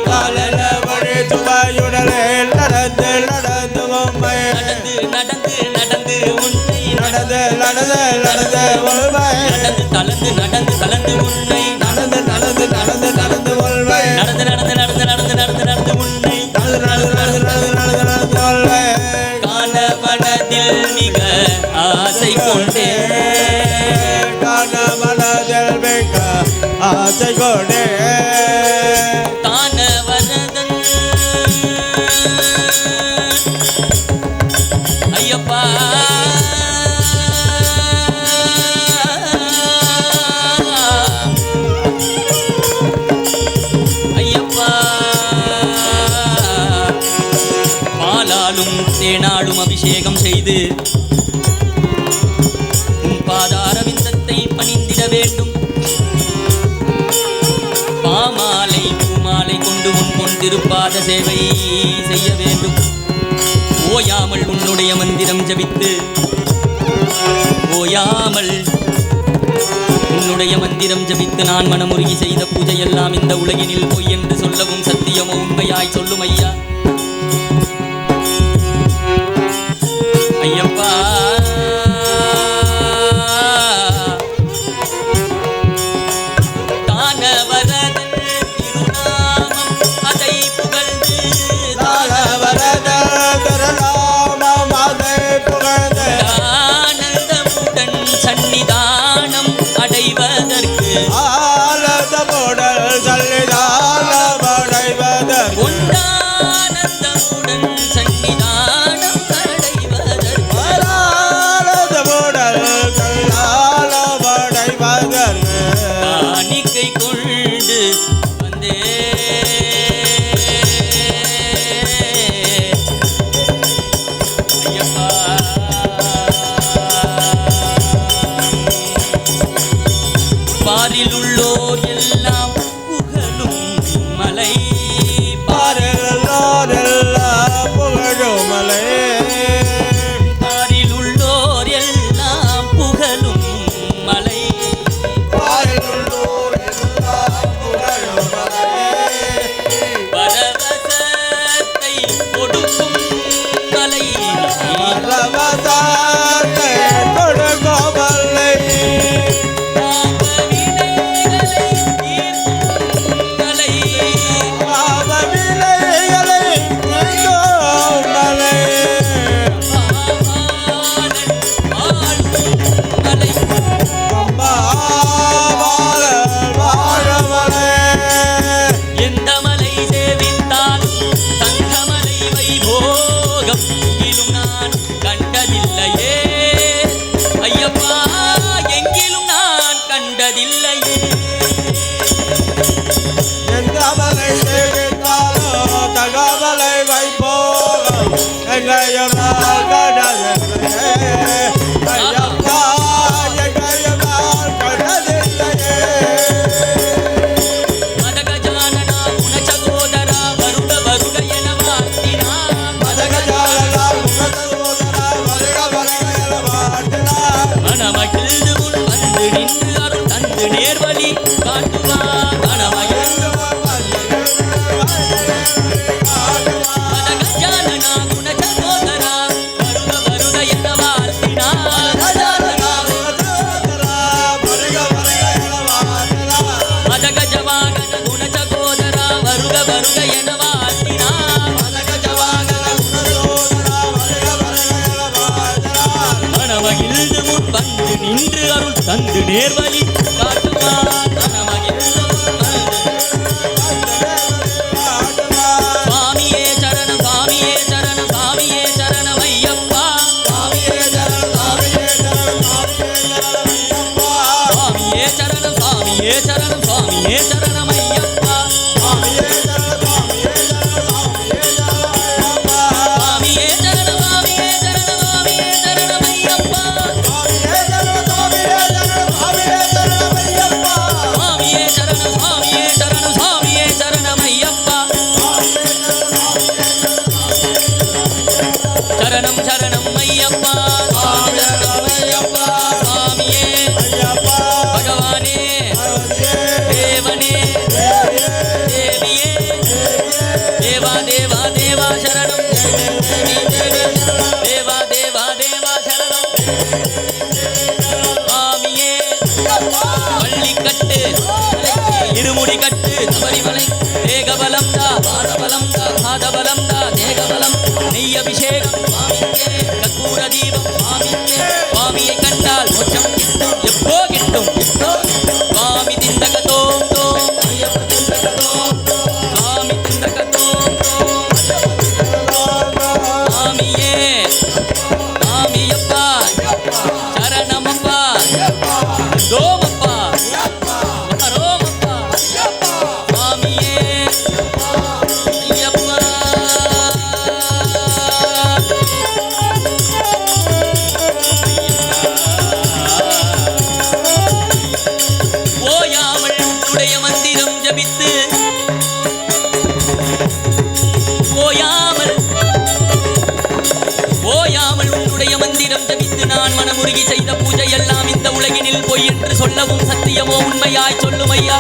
காலன வழி சுமையுடனே நடந்து நடந்து உம்மை நடந்து நடந்து நடந்து உன்னை நடந்து நடந்து நடந்து உம்மை நடந்து தளர்ந்து நடந்து கலந்து உன்னை நடந்து நடந்து நடந்து நடந்து உம்மை நடந்து நடந்து நடந்து நடந்து நடந்து நடந்து உன்னை நடந்து நடந்து நடந்து நடந்து நடந்து நடந்து உம்மை காண மனதில் மிக ஆசை கொண்டே காண மனதில் மிக ஆசை கொண்டே தான வரதன் ஐயப்பா ஐயப்பா பாலாலும் தேனாலும் அபிஷேகம் செய்து உன் பாதாரவிந்தத்தை பணிந்திட வேண்டும் பாமாலை பூமாலை கொண்டு உன் கொண்டிருப்பாத சேவை செய்ய வேண்டும் ஓயாமல் உன்னுடைய மந்திரம் ஜபித்து ஓயாமல் உன்னுடைய மந்திரம் ஜபித்து நான் மனமுருகி செய்த பூஜையெல்லாம் இந்த உலகினில் பொய் என்று சொல்லவும் சத்தியமோ உண்மையாய் சொல்லும் ஐயா ஐயப்பா தானவரதன் திருநாமம் அதை புகழ்ந்து ஆனந்தமுடன் சன்னிதானம் அடைவதற்கு உண்டானந்தமுடன் சன்னிதானம் அடைவதற்கு காணிக்கை கொண்டு வந்தே ஐயப்பா பாரில் உள்ளோர் எல்லாம் புகழும் மலை பாரில் உள்ளோர் எல்லாம் புகழும் மலை பரவசத்தை கொடுக்கும் மலை பாவவினைகளை தீர்க்கும் மலை பாவாளன் வாழும் மலை எந்த மலை சேவித்தாலும் தங்கமலை வைபோகம் எங்கிலும் நான் கண்டதில்லையே ஐயப்பா எங்கிலும் நான் கண்டதில்லையே தகவலை வைப்போம் எங்களையும் ஐயப்பா எங்களையும் கண்டதில்லையே மதகஜானனா குணசகோதரா வருட வருட என வாழ்த்தினான் மனமகிழ்ந்து முன் வந்து நின்று அருள் தந்து நேர்வழி காட்டுவார் மனமகிழ்ந்து மதகஜானனா குணசகோதரா வருட வருட என வாழ்த்தினான் மதகஜவாகன குணசகோதரா வருக வருக என வாழ்த்தினான் மனமகிழ்ந்து முன் வந்து நின்று அருள் தந்து நேர்வழி காட்டுவார் மனமகிழ்ந்து முன் வந்து சுவாமியே சரணம் சுவாமியே சரணம் சுவாமியே சரணம் ஐயப்பா சுவாமியே சரணம் சுவாமியே சரணம் சுவாமியே சரணம் சுவாமியே சரணம் ஐயப்பா ஐயப்பா சுவாமி சரணம் ஐயப்பா சுவாமியே ஐயப்பா பகவானே தேவனே தேவியே தேவா தேவா தேவா சரணம் தேவா தேவா தேவா சரணம் சுவாமியே பள்ளிக்கட்டு இருமுடி கட்டு சபரிமலை தேகபலம் தா பாதபலம் தா பாதபலம் தா தேகபலம் நெய் அபிஷேகம் சுவாமிக்கே கற்பூர தீபம் சுவாமிக்கே சுவாமியை கண்டால் மோட்சம் கிட்டும் எப்போ கிட்டும் சுவாமி திந்தகதோம் தோம் ஐயப்ப திந்தகதோம் தோம் சுவாமி திந்தகதோம் தோம் சுவாமியே சுவாமியப்பா சரணமப்பா தோமப்பா ரோமப்பா சுவாமியே ஐயப்பா ஓயாமல் உன்னுடைய மந்திரம் ஜபித்து ஓயாமல் உன்னுடைய மந்திரம் ஜபித்து நான் மனமுருகி செய்த பூஜை எல்லாம் இந்த உலகினில் பொய் என்று சொல்லவும் சத்தியமோ உண்மையாய் சொல்லும் ஐயா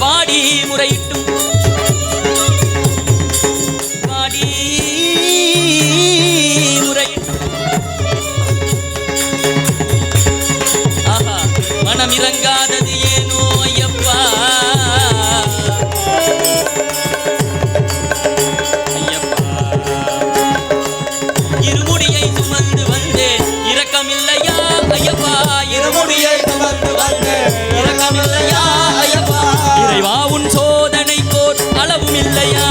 பாடி முறையிட்டும் பாடி முறையிட்டும் ஆஹா மனமிறங்காதது ஏனோ ஐயப்பா ஐயப்பா இருமுடியை சுமந்து வந்தேன் இரக்கமில்லையா ஐயப்பா இருமுடியை சுமந்து வந்தேன் இரக்கமில்லையா ஐயப்பா இறைவா உன் சோதனை கோட் அளவும் இல்லையா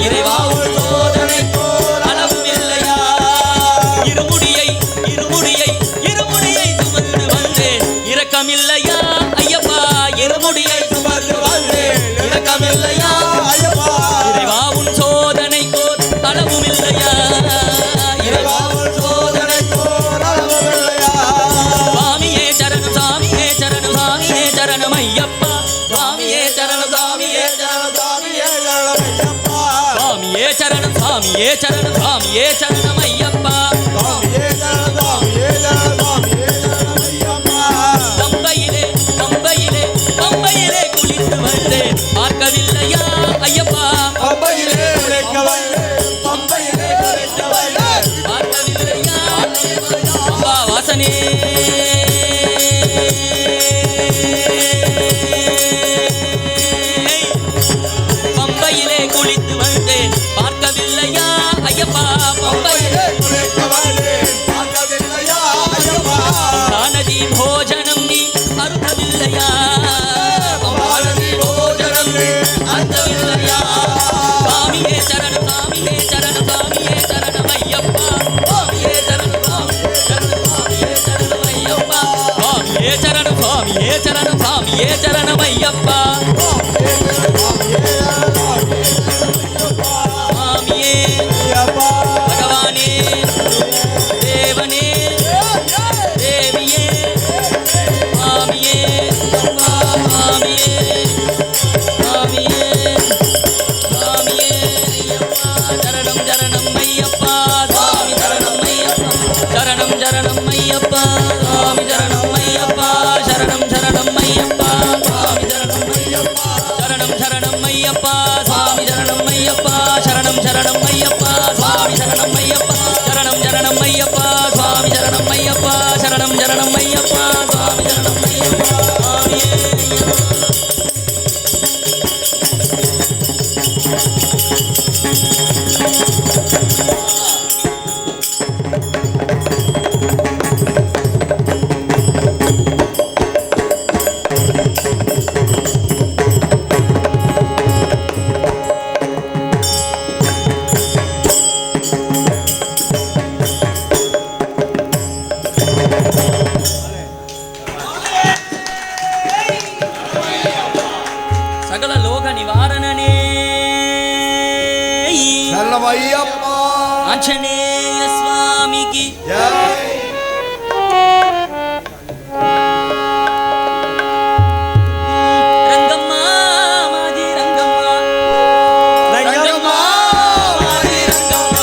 இறைவா உன் சோதனை கோட் அளவும் இல்லையா இருமுடியை இருமுடியை இருமுடியை சுமந்து வந்தேன் இரக்கமில்லையா ஐயப்பா இருமுடியை சுமந்து வந்தேன் இரக்கமில்லையா ஐயப்பா இறைவா உன் சோதனை கோட் அளவும் இல்லையா இறைவா உன் சோதனை கோரளவில்லையா சுவாமியே சரணம் சுவாமியே சரணம் சுவாமியே சரணம் ஐயப்பா சுவாமியே சரணம் சுவாமியே சரணம் சுவாமியே சரணமையப்பா சுவாமியே சரணம் சுவாமியே சரணம் சுவாமியே சரணம் ஐயப்பா சுவாமியே சரணம் சுவாமியே சரணம் சுவாமியே சரணமையப்பா பம்பையிலே பம்பையிலே பம்பையிலே குளித்து வந்தேன் பார்க்கவில்லையா ஐயப்பா பம்பையிலே உழைக்கவல்லே பம்பையிலே உழைக்கவல்லே பார்க்கவில்லையா பம்பா வாசனே பம்பையிலே குளித்து வந்தேன் பார்க்கவில்லையா ஐயப்பா பம்பையிலே உழைக்கவல்லே பார்க்கவில்லையா ஐயப்பா தானதி போஜனம் நீ அருந்தவில்லையா பாரதி போஜனம் நீ அருந்தவில்லையா சுவாமியே சரணம் சுவாமியே சரணம் சுவாமியே சரணம் ஐயப்பா சுவாமியே சரணம் சுவாமியே சரணம் சுவாமியே சரணம் ஐயப்பா சுவாமியே சரணம் சுவாமியே சரணம் சுவாமியே சரணம் ஐயப்பா சுவாமியே பகவானே தேவனே தேவியே சுவாமியே சுவாமியே சுவாமியே சுவாமியே ஐயப்பா சரணம் சரணம் ஐயப்பா சுவாமி சரணம் ஐயப்பா சரணம் சரணம் ஐயப்பா சுவாமி சரணம் ஐயப்பா சரணம் சரணம் ஐயப்பா சுவாமி சரணம் ஐயப்பா சரணம் சரணம் ஐயப்பா சுவாமி சரணம் ஐயப்பா சரணம் சரணம் ஐயப்பா சுவாமி சரணம் ஐயப்பா சரணம் சரணம் ஐயப்பா சுவாமி சரணம் ஐயப்பா சரணம் சரணம் ஐயப்பா சுவாமி சரணம் ஐயப்பா சுவாமியே ஐயப்பா சகல லோக நிவாரணனே சரணமையப்பா ஆஞ்சநேய சுவாமிக்கு ஜெய் ரங்கம்மா மாதி ரங்கம்மா ரங்கம்மா மாதி ரங்கம்மா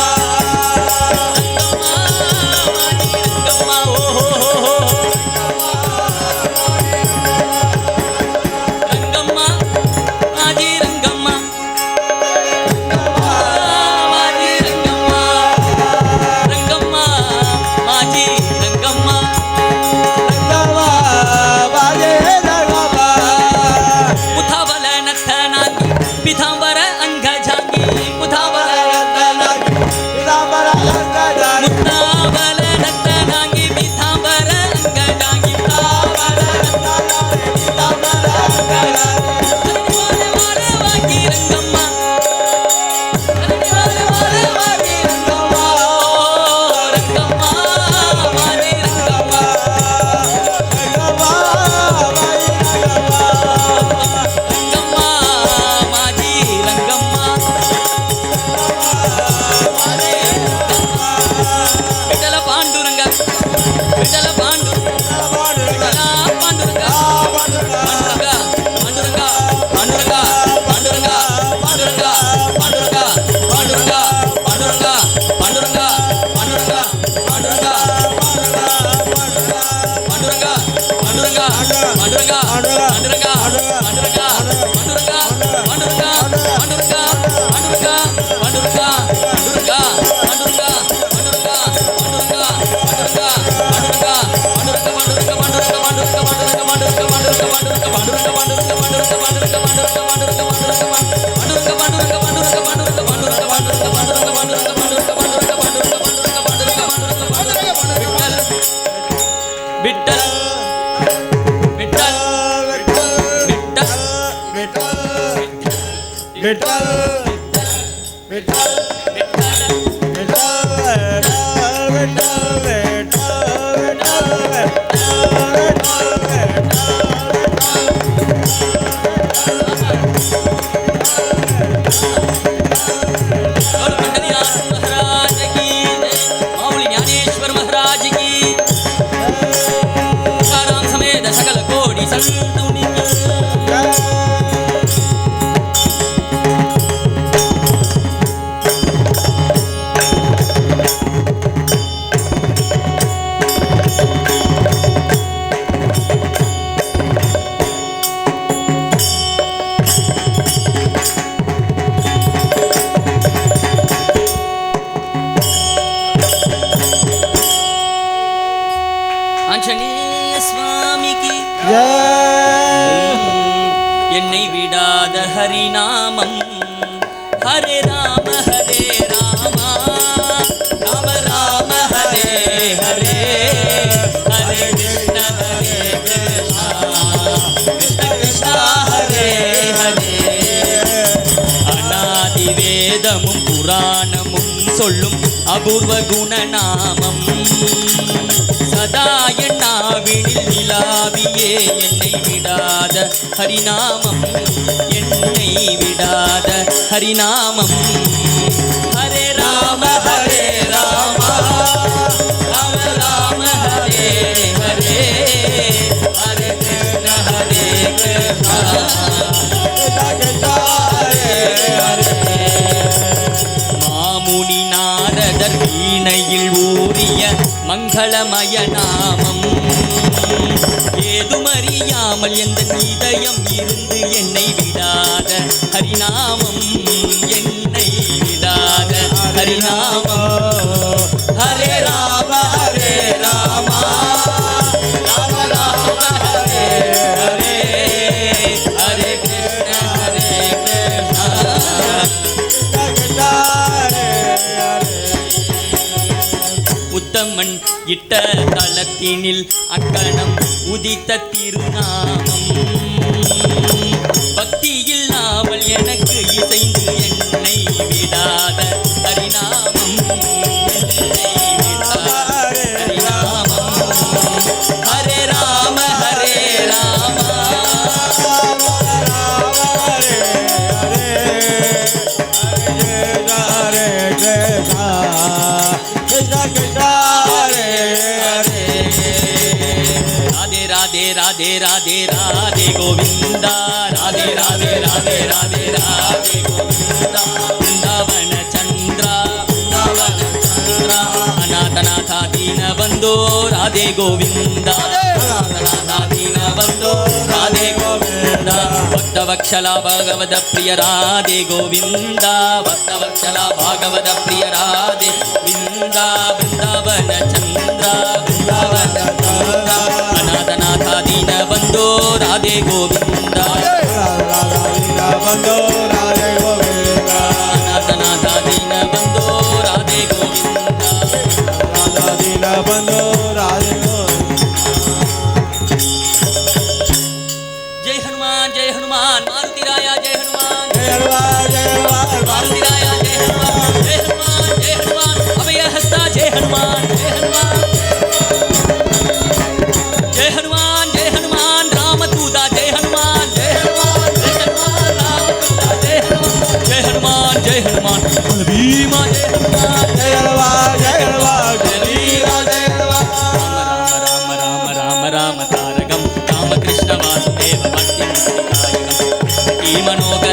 विठ्ठल विठ्ठल ஆஞ்சநேய சுவாமிக்கு என்னை விடாத ஹரிநாமம் ஹரே ராம ராம ராம ஹரே ஹரே ஹரே கிருஷ்ண கிருஷ்ண கிருஷ்ண ஹரே ஹரே அநாதி வேதமும் புராணமும் சொல்லும் அபூர்வ குணநாமம் சதா எண்ணாவினில் நிலாவியே என்னை விடாத ஹரிநாமம் என்னை விடாத ஹரிநாமம் ஹரே ராம ராம ராம ஹரே ஹரே ஹரே கிருஷ்ண கிருஷ்ண மாமுனி நாரதர் வீணையில் ஊறிய மங்களமய நாமம் ஏதுமறியாமல் எந்த இதயம் இருந்து என்னை விடாத ஹரிநாமம் என்னை விடாத ஹரிநாமம் ஹரே ராம ராம ராம ஹரே ஹரே ஹரே கிருஷ்ண உத்தமன் இட்ட தளத்தினில் அக்கணம் உதித்த திருநாமம் பக்தி இல்லாமல் எனக்கு இசைந்து என்னை விடாத ஹரிநாமம் என்னை விடாத ஹரிநாமம் ஹரே ராம ராம राधे राधे राधे राधे गोविंदा राधे राधे राधे राधे राधे गोविंदा वृंदावन चंद्र अनाथनाथा दीन बंधो राधे गोविंदा अनाथनाथा दीन बंधो राधे गोविंदा भक्तवत्सला भागवत प्रिय राधे गोविंदा भक्तवत्सला भागवत प्रिय राधे गोविंदा वृंदावन चंद्र वृंदावन अनाथनाथा दीन बंधो राधे गोविंदा बंधो राधे गोविंदा अनाथनाथा दीन बंधो राधे गोविंदा दीन बंधो राधे जय हनुमान मारुति राया जय हनुमान जय हनुमान जय हनुमान मारुति राया जय हनुमान अभय हस्ता जय हनुमान जय हनुमान जय हनुमान जय हनुमान रामदूता जय हनुमान जय हनुमान जय हनुमान रामदूता जय हनुमान जय हनुमान भीमा जय हनुमान जय हनुमान जय हनुमान भीमा जय हनुमान राम राम राम राम तारकं रामकृष्ण वासुदेव भक्ति मनोगर